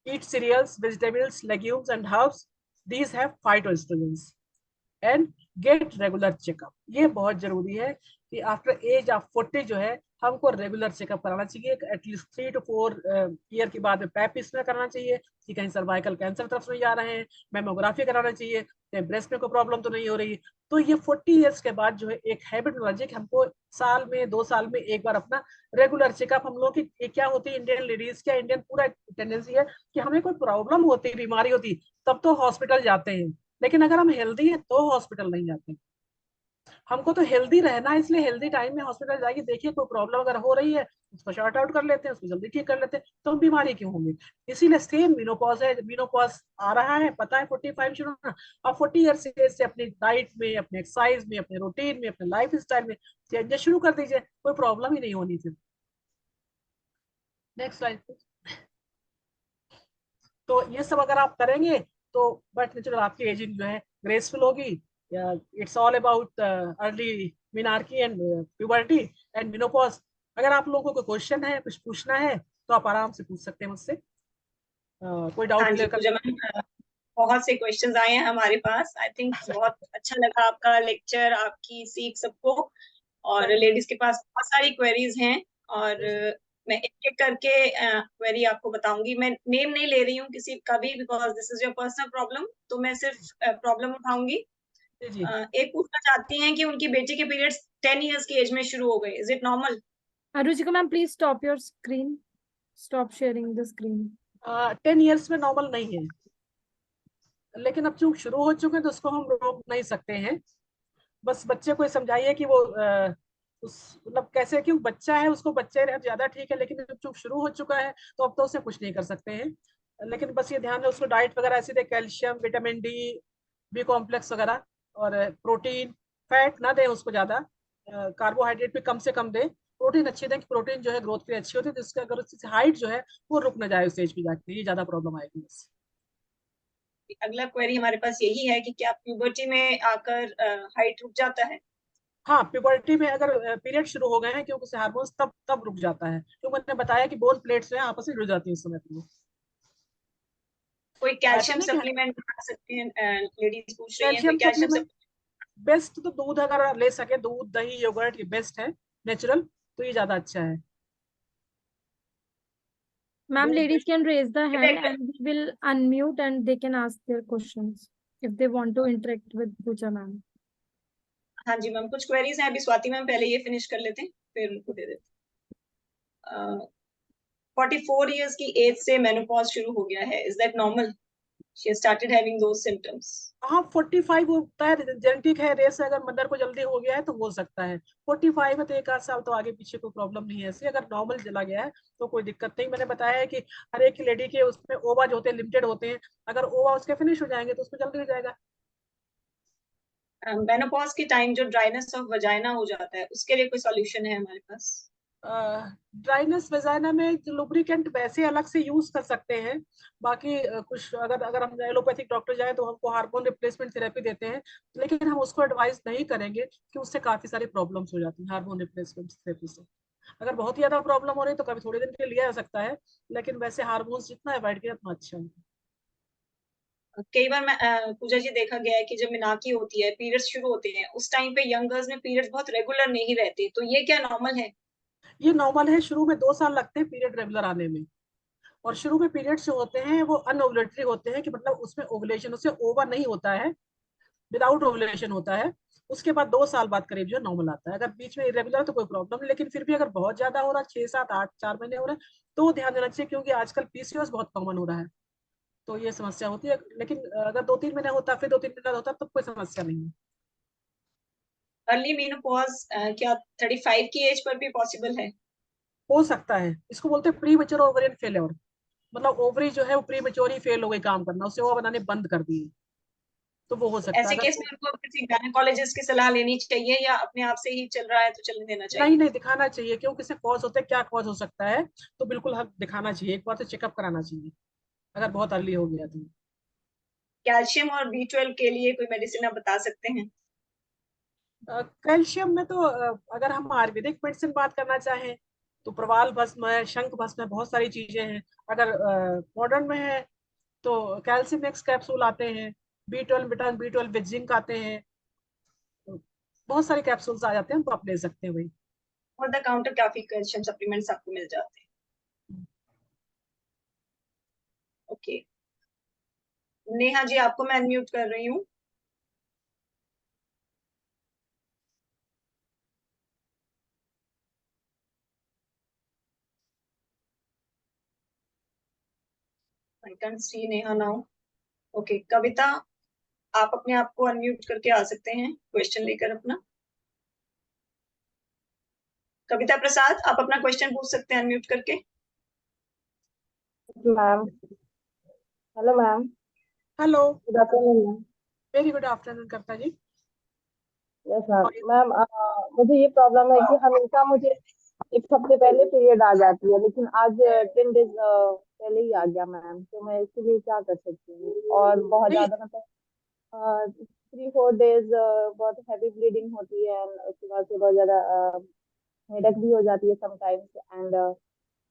Eat cereals, vegetables, legumes and herbs, these have phytoestrogens. And get regular checkup, ये बहुत जरूरी है कि आफ्टर एज ऑफ 40 जो है हमको रेगुलर चेकअप कराना चाहिए। एटलीस्ट 3 to 4 ईयर के बाद में पैप स्मेयर कराना चाहिए कि कहीं सर्वाइकल कैंसर तरफ नहीं जा रहे हैं। मेमोग्राफी कराना चाहिए कहीं ब्रेस्ट में कोई प्रॉब्लम तो नहीं हो रही। तो ये 40 ईयर्स के बाद जो है एक हैबिट बना चाहिए कि हमको साल में 2 साल में एक बार अपना रेगुलर चेकअप। हम लोग की क्या होती है, इंडियन लेडीज क्या, इंडियन पूरा टेंडेंसी है कि हमें कोई प्रॉब्लम होती, बीमारी होती तब तो हॉस्पिटल जाते हैं, लेकिन अगर हम हेल्दी हैं तो हॉस्पिटल नहीं जाते। हमको तो हेल्दी रहना है, इसलिए हेल्दी टाइम में हॉस्पिटल जाइए, देखिए कोई प्रॉब्लम अगर हो रही है उसको शॉर्ट आउट कर लेते हैं, उसको जल्दी ठीक कर लेते हैं, तो हम बीमारी क्यों होंगे। इसीलिए सेम मेनोपॉज है, मेनोपॉज आ रहा है, पता है 45 शुरू होना। अब 40 ईयर से अपनी डाइट में, अपने एक्सरसाइज में, अपने रूटीन में, अपने लाइफ स्टाइल में चेंजेस शुरू कर दीजिए, कोई प्रॉब्लम ही नहीं होनी फिर। Next slide. तो ये सब अगर आप करेंगे तो बट नेचुरल आपकी एजिंग जो है ग्रेसफुल होगी। It's all about early menarche and puberty and menopause. अगर आप लोगों को कोई क्वेश्चन है, कुछ पूछना है तो आप आराम से पूछ सकते हैं मुझसे। कोई डाउट हाँ जी क्लियर कर। पूजा मैम, बहुत से क्वेश्चंस आए हैं हमारे पास। आई थिंक बहुत अच्छा लगा आपका लेक्चर, आपकी सीख सबको। और Thank you. लेडीज के पास बहुत सारी क्वेरीज हैं, और Yes. मैं एक एक करके क्वेरी आपको बताऊंगी। मैं नेम नहीं ले रही हूँ किसी का भी, because this is your personal problem. तो मैं सिर्फ प्रॉब्लम उठाऊंगी। जी जी। एक पूछना चाहती हैं कि उनकी बेटी के पीरियड्स 10 इयर्स की एज में शुरू हो गए, is it normal? Ruchika ma'am, please stop your screen. Stop sharing the screen. 10 years में नॉर्मल नहीं है, लेकिन अब चूंकि शुरू हो चुके हैं तो उसको हम रोक नहीं सकते हैं। बस बच्चे को ये समझाइए कि वो उस मतलब कैसे, क्यों बच्चा है, उसको बच्चे रहे ज्यादा ठीक है, लेकिन जब चूंकि शुरू हो चुका है तो अब तो उसे कुछ नहीं कर सकते हैं। लेकिन बस ये ध्यान है, उसको डाइट वगैरह ऐसी दे, calcium, vitamin D, B complex वगैरह, और प्रोटीन, फैट ना दें उसको ज्यादा, कार्बोहाइड्रेट भी कम से कम दें। प्रोटीन अच्छी दें कि प्रोटीन जो है ग्रोथ के लिए अच्छी होती है, जिससे अगर उसकी हाइट जो है वो रुक ना जाए उस एज पे जाके, ये ज्यादा प्रॉब्लम आएगी बस। अगला क्वेरी हमारे पास यही है कि क्या प्यूबर्टी में आकर हाइट रुक जाता है? हाँ, प्यूबर्टी में अगर पीरियड शुरू हो गए हैं क्योंकि उसे हार्मोन्स तब तब रुक जाता है, क्योंकि मैंने बताया कि बोन प्लेट्स जो है आपस में जुड़ जाती है उस समय पे। कोई कैल्शियम नहीं कि सप्लीमेंट बना सकते हैं, लेडीज पूछ रही हैं, कोई कैल्शियम कैल्शियम सप्लीमेंट बेस्ट तो दूध अगर ले सके, दूध दही योगर्ट ये बेस्ट है, नेचुरल, तो ये ज्यादा अच्छा है। Ma'am, दूध ladies दही। can raise the hand supplement? and we will unmute and they can ask their questions if they want to interact with Pooja ma'am. हाँ जी मैम, कुछ क्वेरीज हैं, अभी स्वाति मैम पहले ये फिनिश कर लेते हैं, फिर उनको दे देते हैं। 44 इयर्स की एज से मेनोपॉज शुरू हो गया है, is that normal? She started having those symptoms. हाँ, 45 होता है, जेनेटिक है, रेस है, अगर मदर को जल्दी हो गया है तो हो सकता है। 45 में तो एक आध साल तो आगे पीछे कोई प्रॉब्लम नहीं है ऐसी, अगर नॉर्मल चला गया है तो कोई दिक्कत नहीं। मैंने बताया है कि हर एक लेडी के उसमें ओवा जो होते हैं लिमिटेड होते हैं, अगर ओवा उसके फिनिश हो जाएंगे तो उसमें जल्दी हो जाएगा। मेनोपॉज के टाइम जो ड्राइनेस ऑफ वजाइना हो जाता है, उसके लिए कोई सॉल्यूशन है हमारे पास? ड्राइनेस वेजाइना में लुब्रिकेंट वैसे अलग से यूज कर सकते हैं, बाकी कुछ अगर अगर हम एलोपैथिक डॉक्टर जाए तो हमको हार्मोन रिप्लेसमेंट थेरेपी देते हैं, लेकिन हम उसको एडवाइस नहीं करेंगे कि उससे काफी सारी प्रॉब्लम्स हो जाती हैं हार्मोन रिप्लेसमेंट थेरेपी से। अगर बहुत ही ज्यादा प्रॉब्लम हो रही है तो कभी थोड़े दिन के लिए लिया जा सकता है, लेकिन वैसे हार्मोन्स जितना अवॉइड किया उतना अच्छा है। कई बार मैं पूजा जी देखा गया है कि जब मिनाकी होती है, पीरियड्स शुरू होते हैं, उस टाइम पे यंग गर्ल्स में पीरियड्स बहुत रेगुलर नहीं रहते, तो ये क्या नॉर्मल है? ये नॉर्मल है, शुरू में 2 साल लगते हैं पीरियड रेगुलर आने में। और शुरू में पीरियड्स जो होते हैं वो अनओवुलेटरी होते हैं, कि मतलब उसमें ओवुलेशन, उससे ओवर नहीं होता है, विदाउट ओवुलेशन होता है। उसके बाद 2 साल बाद करीब जो नॉर्मल आता है। अगर बीच में इरेगुलर तो कोई प्रॉब्लम नहीं, लेकिन फिर भी अगर बहुत ज्यादा हो रहा है, 6 7 8 4 महीने हो रहे हैं, तो ध्यान देना चाहिए, क्योंकि आजकल पीसीओएस बहुत कॉमन हो रहा है, तो ये समस्या होती है। लेकिन अगर 2 3 महीने होता, फिर 2 3 महीने होता, तब कोई समस्या नहीं है। अर्ली मेनोपॉज क्या 35 की एज पर भी पॉसिबल है? हो सकता है, इसको बोलते हैं प्री मेच्योर ओवरियन फेलियर, मतलब ओवरी जो है वो प्री मेच्योर ही फेल हो गई काम करना, उससे वो बनाने बंद कर दिए, तो वो हो सकता ऐसे है। केस अगर में उनको किसी गायनेकोलॉजिस्ट की सलाह लेनी चाहिए, या अपने आप से ही चल रहा है तो चलने देना नहीं चाहिए? नहीं, दिखाना चाहिए, क्योंकि इससे कॉज होता है, क्या कॉज हो सकता है, तो बिल्कुल हर दिखाना चाहिए, एक बार तो चेकअप कराना चाहिए अगर बहुत अर्ली हो गया तो। कैल्शियम और B12 के लिए कोई मेडिसिन आप बता सकते हैं? कैल्शियम में तो अगर हम आयुर्वेदिक मेडिसिन बात करना चाहें तो प्रवाल भस्म है, शंख भस्म है, बहुत सारी चीजें हैं। अगर मॉडर्न में है तो कैल्शियम एक्स कैप्सूल आते हैं, B12 vitamin B12 with zinc आते हैं, तो बहुत सारे कैप्सूल्स आ जाते हैं, तो आप ले सकते हैं वही। और द काउंटर काफी कैल्शियम सप्लीमेंट्स आपको मिल जाते हैं। ओके, नेहा जी आपको मैं अनम्यूट कर रही हूँ। I can see Neha now. Okay, Kavita आप अपने आप को अनम्यूट करके आ सकते हैं क्वेश्चन लेकर अपना। कविता प्रसाद, आप अपना क्वेश्चन पूछ सकते हैं अनम्यूट करके। Ma'am. Hello ma'am. Hello, good afternoon ma'am. Very good afternoon Kavita ji. Yes ma'am. और मैम मुझे ये प्रॉब्लम है कि हमेशा मुझे एक हफ्ते पहले पीरियड आ जाती है, लेकिन आज 10 डेज पहले ही आ गया मैम, तो मैं इसके लिए क्या कर सकती हूँ? और बहुत नहीं, ज्यादा मतलब 3 4 डेज बहुत हैवी ब्लीडिंग होती है and उसके बाद से बहुत ज्यादा हेडेक भी हो जाती है समटाइम्स, एंड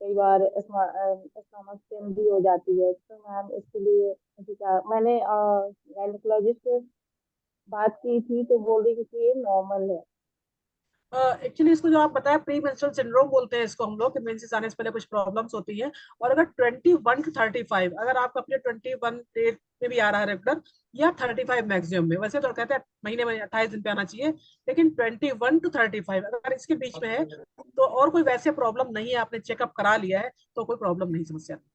कई बार स्टमक पेन भी हो जाती है। तो मैम इसके लिए मुझे क्या, मैंने गायनेकोलॉजिस्ट से बात की थी तो बोल रही थी कि ये नॉर्मल है। एक्चुअली इसको जो आप बताया प्री मेंस्ट्रुअल सिंड्रोम बोलते हैं इसको हम लोग, कि मेंसेस आने से पहले कुछ प्रॉब्लम्स होती है। और अगर 21 to 35, अगर आपका अपने 21 डेज में भी आ रहा है रेगुलर, या 35 मैक्सिमम में, वैसे तो कहते हैं महीने में 28 दिन पे आना चाहिए, लेकिन 21 to 35 अगर इसके बीच में है तो और कोई वैसे प्रॉब्लम नहीं है, आपने चेकअप करा लिया है तो कोई प्रॉब्लम नहीं, समस्या नहीं।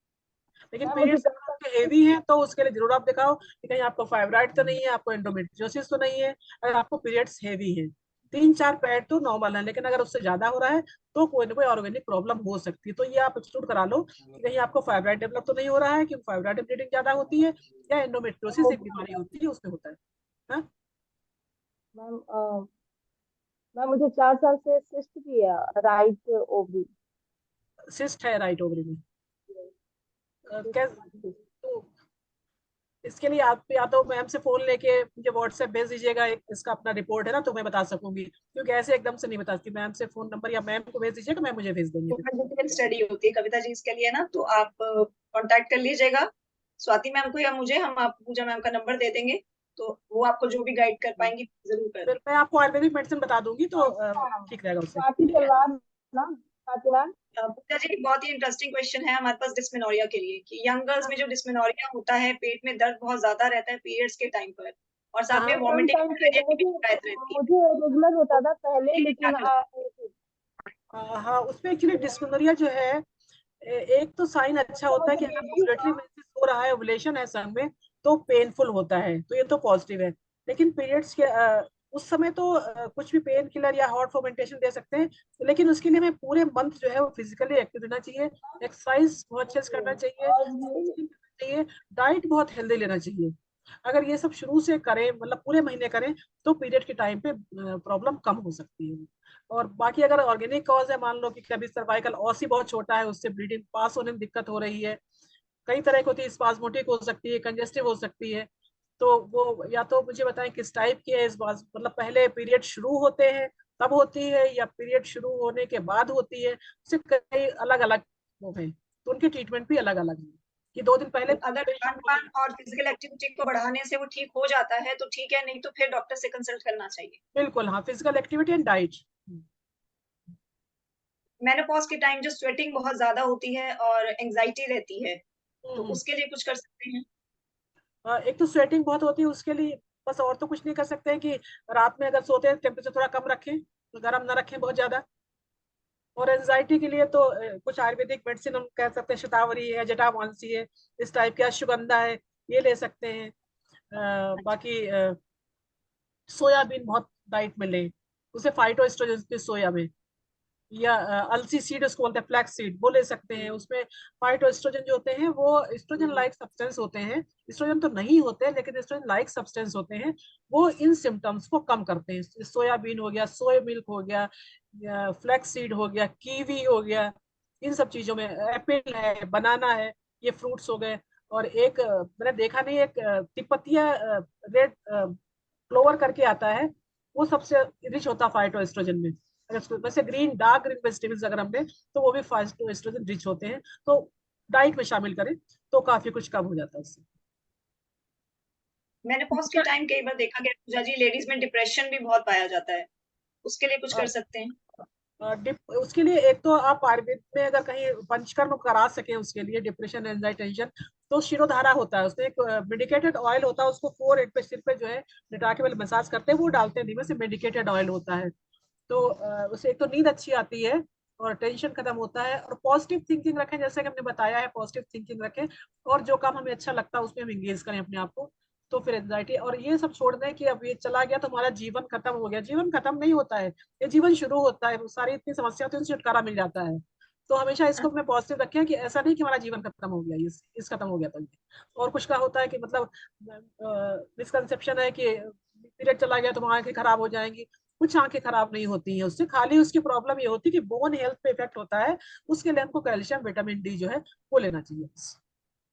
लेकिन मैम मुझे पीरियड्स अगर आपके हेवी हैं तो उसके लिए जरूर आप दिखाओ कि कहीं आपको फाइब्राइड तो नहीं है, आपको एंडोमेट्रियोसिस तो नहीं है। अगर आपको पीरियड्स हैवी हैं, 3 4 पैड तो नॉर्मल है, लेकिन अगर उससे ज्यादा हो रहा है तो कोई ना कोई ऑर्गेनिक प्रॉब्लम हो सकती है, तो ये आप एक्सक्लूड करा लो कि कहीं आपको फाइब्राइड डेवलप तो नहीं हो रहा है, क्योंकि फाइब्राइड में ब्लीडिंग ज्यादा होती है, या एंडोमेट्रियोसिस एक बीमारी होती है उसमें होता है। हाँ? मैम मैम मुझे 4 साल से सिस्ट भी है राइट ओवरी। सिस्ट है राइट ओवरी में? कैसे? तो इसके लिए आप या तो मैम से फोन लेके मुझे व्हाट्सएप भेज दीजिएगा, इसका अपना रिपोर्ट है ना, तो मैं बता सकूंगी, क्योंकि ऐसे एकदम से नहीं बता सकती। मैम से फोन नंबर या मैम को भेज दीजिएगा, मैम मुझे भेज देंगे। डिटेल स्टडी होती है कविता जी इसके लिए ना, तो आप कांटेक्ट कर लीजिएगा स्वाति मैम को या मुझे, हम आपको पूजा मैम का नंबर दे देंगे, तो वो आपको जो भी गाइड कर पाएंगी जरूर कर फिर मैं आपको आयुर्वेदिक मेडिसिन बता दूंगी, तो ठीक रहेगा उससे। स्वाति तलवार ना, स्वाति मैम। पूजा जी बहुत ही इंटरेस्टिंग क्वेश्चन है हमारे पास डिस्मेनोरिया के लिए, कि यंग गर्ल्स में जो डिस्मेनोरिया होता है, पेट में दर्द बहुत ज्यादा रहता है पीरियड्स के टाइम पर, और साथ में हाँ, वॉमिटिंग मुझे शिकायत रहती है। मुझे रेगुलर होता था पहले, लेकिन हाँ, उसमें एक्चुअली डिस्मेनोरिया जो है, एक तो साइन अच्छा होता है कि अगर ओवुलेटरी मेंसेस हो रहा है, ओवुलेशन है संग में, तो पेनफुल होता है, तो ये तो पॉजिटिव है। लेकिन पीरियड्स के उस समय तो कुछ भी पेन किलर या हॉट फॉर्मेंटेशन दे सकते हैं, लेकिन उसके लिए हमें पूरे मंथ जो है वो फिजिकली एक्टिव रहना चाहिए, एक्सरसाइज बहुत अच्छे से करना चाहिए, डाइट बहुत हेल्दी लेना चाहिए। अगर ये सब शुरू से करें, मतलब पूरे महीने करें, तो पीरियड के टाइम पे प्रॉब्लम कम हो सकती है। और बाकी अगर ऑर्गेनिक कॉज है, मान लो कि कभी सर्वाइकल ऑसी बहुत छोटा है, उससे ब्लीडिंग पास होने में दिक्कत हो रही है, कई तरह की होती है, स्पाज्मोटिक हो सकती है, कंजेस्टिव हो सकती है, तो वो या तो मुझे बताएं किस टाइप की है, मतलब पहले पीरियड शुरू होते हैं तब होती है, या पीरियड शुरू होने के बाद होती है, उससे कई अलग अलग वो है, तो उनकी ट्रीटमेंट भी अलग अलग है, कि 2 दिन पहले अगर खान पान और फिजिकल एक्टिविटी को बढ़ाने से वो ठीक हो जाता है तो ठीक है, नहीं तो फिर डॉक्टर से कंसल्ट करना चाहिए। बिल्कुल, हाँ, physical activity and diet. Menopause के टाइम जो स्वेटिंग बहुत ज्यादा होती है और एंजाइटी रहती है, तो उसके लिए कुछ कर सकते हैं? एक तो स्वेटिंग बहुत होती है, उसके लिए बस और तो कुछ नहीं कर सकते हैं, कि रात में अगर सोते हैं टेम्परेचर थोड़ा कम रखें, गर्म ना रखें बहुत ज्यादा। और एंजाइटी के लिए तो कुछ आयुर्वेदिक मेडिसिन हम कह सकते हैं, शतावरी है, जटामांसी है, इस टाइप के, अश्वगंधा है, ये ले सकते हैं। बाकी सोयाबीन बहुत डाइट में लें, उसे फाइटोएस्ट्रोजन सोया में, या अलसी सीड उसको बोलते हैं, फ्लैक्स सीड, वो ले सकते हैं। उसमें फाइटोएस्ट्रोजन जो होते हैं वो एस्ट्रोजन लाइक सब्सटेंस होते हैं, एस्ट्रोजन तो नहीं होते लेकिन एस्ट्रोजन लाइक सब्सटेंस होते हैं, वो इन सिम्टम्स को कम करते हैं। सोयाबीन हो गया, सोया मिल्क हो गया, फ्लैक्स सीड हो गया, कीवी हो गया, इन सब चीजों में, एप्पल है, बनाना है, ये फ्रूट्स हो गए। और एक मैंने देखा नहीं, एक तिपतिया रेड क्लोवर करके आता है, वो सबसे रिच होता है फाइटोएस्ट्रोजन में। वैसे ग्रीन, डार्क ग्रीन वेजिटेबल्स अगर हम लें तो वो भी फाइटोएस्ट्रोजन रिच होते हैं, तो डाइट में शामिल करें तो काफी कुछ कम हो जाता है उससे। मेनोपॉज के टाइम कई बार देखा गया पूजा जी, लेडीज में डिप्रेशन भी बहुत पाया जाता है, उसके लिए कुछ कर सकते हैं? उसके लिए एक तो आप आयुर्वेद में अगर कहीं पंचकर्म करा सके, उसके लिए डिप्रेशन, एंजाइटी, टेंशन, तो शिरोधारा होता है, उसमें एक मेडिकेटेड ऑयल होता है, उसको 4 8 पे सिर पे जो है लिटा के मसाज करते हैं, वो डालते हैं, नीम से मेडिकेटेड ऑयल होता है, तो उससे एक तो नींद अच्छी आती है और टेंशन खत्म होता है। और पॉजिटिव थिंकिंग रखें, जैसे कि हमने बताया है, पॉजिटिव थिंकिंग रखें, और जो काम हमें अच्छा लगता है उसमें हम एंगेज करें अपने आप को, तो फिर एंजाइटी और ये सब छोड़ दें कि अब ये चला गया तो हमारा जीवन खत्म हो गया। जीवन खत्म नहीं होता है, ये जीवन शुरू होता है, सारी इतनी समस्या होती है, उनसे छुटकारा मिल जाता है। तो हमेशा इसको अपने पॉजिटिव रखें, कि ऐसा नहीं कि हमारा जीवन खत्म हो गया, इस खत्म हो गया तो और कुछ का होता है कि मतलब मिसकंसेप्शन है कि पीरियड चला गया तो आंखें खराब हो जाएंगी, कुछ आंखें खराब नहीं होती हैं उससे, खाली उसकी प्रॉब्लम ये होती है कि बोन हेल्थ पे इफेक्ट होता है, उसके लिए हमको कैल्शियम, विटामिन डी जो है वो लेना चाहिए,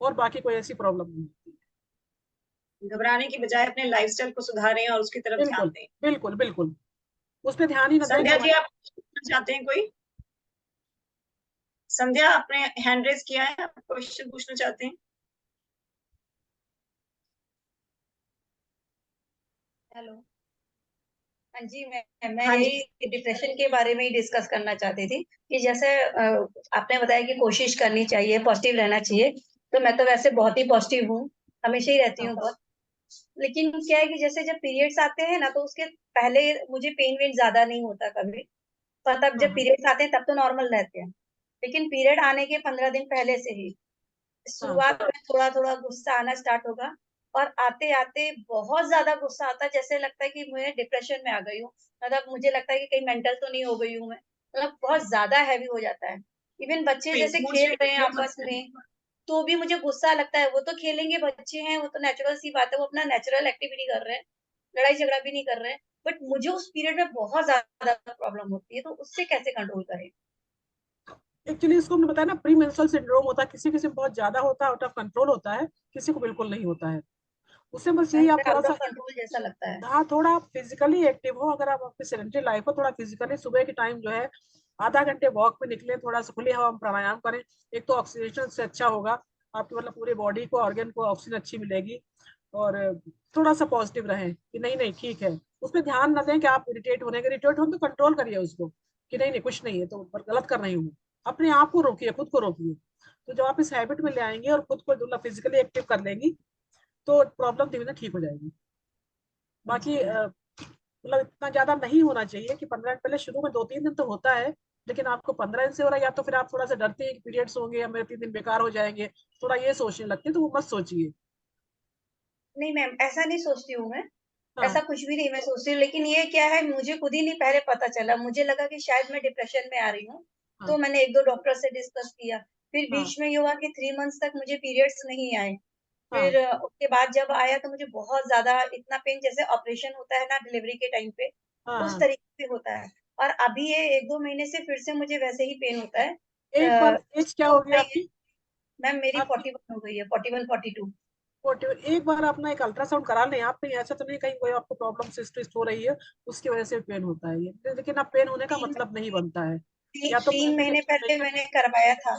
और बाकी कोई ऐसी प्रॉब्लम नहीं होती। घबराने की बजाय अपने लाइफस्टाइल को सुधारें और उसकी तरफ ध्यान बिल्कुल दें। बिल्कुल बिल्कुल, उस पर ध्यान ही न दें संध्या कि जी, आप पूछना चाहते हैं कोई? संध्या, आपने हैंड रेज किया है, आप क्वेश्चन पूछना चाहते हैं? हेलो। हाँ जी, मैं हाँ जी। यही डिप्रेशन के बारे में ही डिस्कस करना चाहती थी कि जैसे आपने बताया कि कोशिश करनी चाहिए, पॉजिटिव रहना चाहिए, तो मैं तो वैसे बहुत ही पॉजिटिव हूँ, हमेशा ही रहती हूँ बहुत। लेकिन क्या है कि जैसे जब पीरियड्स आते हैं ना, तो उसके पहले मुझे पेन वेन ज्यादा नहीं होता कभी, पर तब जब पीरियड्स आते हैं तब तो नॉर्मल रहते हैं। लेकिन पीरियड आने के 15 दिन पहले से ही शुरुआत में थोड़ा थोड़ा गुस्सा आना स्टार्ट होगा, और आते आते बहुत ज्यादा गुस्सा आता है, जैसे लगता है कि मैं डिप्रेशन में आ गई हूँ, मतलब मुझे लगता है कि कहीं मेंटल तो नहीं हो गई हूँ मैं, मतलब बहुत ज्यादा हैवी हो जाता है। इवन बच्चे जैसे खेल रहे हैं आपस में, तो भी मुझे गुस्सा लगता है। वो तो खेलेंगे, बच्चे हैं, वो तो नेचुरल सी बात है, वो अपना नेचुरल एक्टिविटी कर रहे हैं, लड़ाई झगड़ा भी नहीं कर रहे हैं, बट मुझे उस पीरियड में बहुत ज्यादा प्रॉब्लम होती है, तो उससे कैसे कंट्रोल करें? एक्चुअली इसको हमने बताया ना, प्री मेंस्ट्रुअल सिंड्रोम होता है, किसी किसी में बहुत ज्यादा होता है, आउट ऑफ कंट्रोल होता है, किसी को बिल्कुल नहीं होता है। उससे बस यही आप थोड़ा आउट सा, ऑफ कंट्रोल जैसा लगता है। हाँ थोड़ा आप फिजिकली एक्टिव हो, अगर आप अपनी सेडेंटरी लाइफ हो, थोड़ा फिजिकली सुबह के टाइम जो है आधा घंटे वॉक पे निकले, थोड़ा सा खुली हवा में प्राणायाम करें। एक तो ऑक्सीजन से अच्छा होगा आपकी, मतलब पूरे बॉडी को, ऑर्गन को ऑक्सीजन अच्छी मिलेगी। और थोड़ा सा पॉजिटिव रहें कि नहीं नहीं ठीक है। उसमें ध्यान न दें कि आप इरिटेट होने के, इरिटेट हो तो कंट्रोल करिए उसको कि नहीं नहीं कुछ नहीं है, तो पर गलत कर रही हूँ। अपने आप को रोकिए, खुद को रोकिए। तो जब आप इस हैबिट में ले आएंगे और खुद को मतलब फिजिकली एक्टिव कर लेंगी, तो प्रॉब्लम धीरे धीरे ठीक हो जाएगी। बाकी जी मैम। मतलब इतना ज्यादा नहीं होना चाहिए कि 15 दिन, पहले शुरू में 2-3 दिन तो होता है, लेकिन आपको 15 दिन से हो रहा है, या तो फिर आप थोड़ा सा डरते हैं कि पीरियड्स होंगे या मेरे 3 दिन बेकार हो जाएंगे, थोड़ा ये सोचने लगते हैं, तो वो मत सोचिए। नहीं मैम, ऐसा नहीं सोचती हूँ मैं, हाँ ऐसा कुछ भी नहीं मैं सोचती हूँ, लेकिन ये क्या है, मुझे खुद ही नहीं पहले पता चला, मुझे लगा कि शायद मैं डिप्रेशन में आ रही हूँ। हाँ तो मैंने 1-2 डॉक्टर से डिस्कस किया। फिर हाँ बीच में ये हुआ कि 3 मंथ्स तक मुझे पीरियड्स नहीं आए। हाँ फिर उसके बाद जब आया तो मुझे बहुत ज्यादा इतना पेन, जैसे ऑपरेशन होता है ना डिलीवरी के टाइम पे, हाँ उस हाँ। तरीके से होता है। और अभी ये 1-2 महीने से फिर से मुझे वैसे ही पेन होता है। एक बार एज क्या तो होगी होता ही है। आपकी? मैम मेरी आपकी 41 हो गई है, 41-42। 41। एक बार अपना एक अल्ट्रासाउंड करा लें आप, कहीं ऐसा तो नहीं कहीं कोई आपको प्रॉब्लम सिस्ट हो रही है, उसकी वजह से पेन होता है ये, लेकिन अब पेन होने का तीन मतलब नहीं बनता है। तीन या तो तीन पहले महीने नहीं, पहले मैंने करवाया था।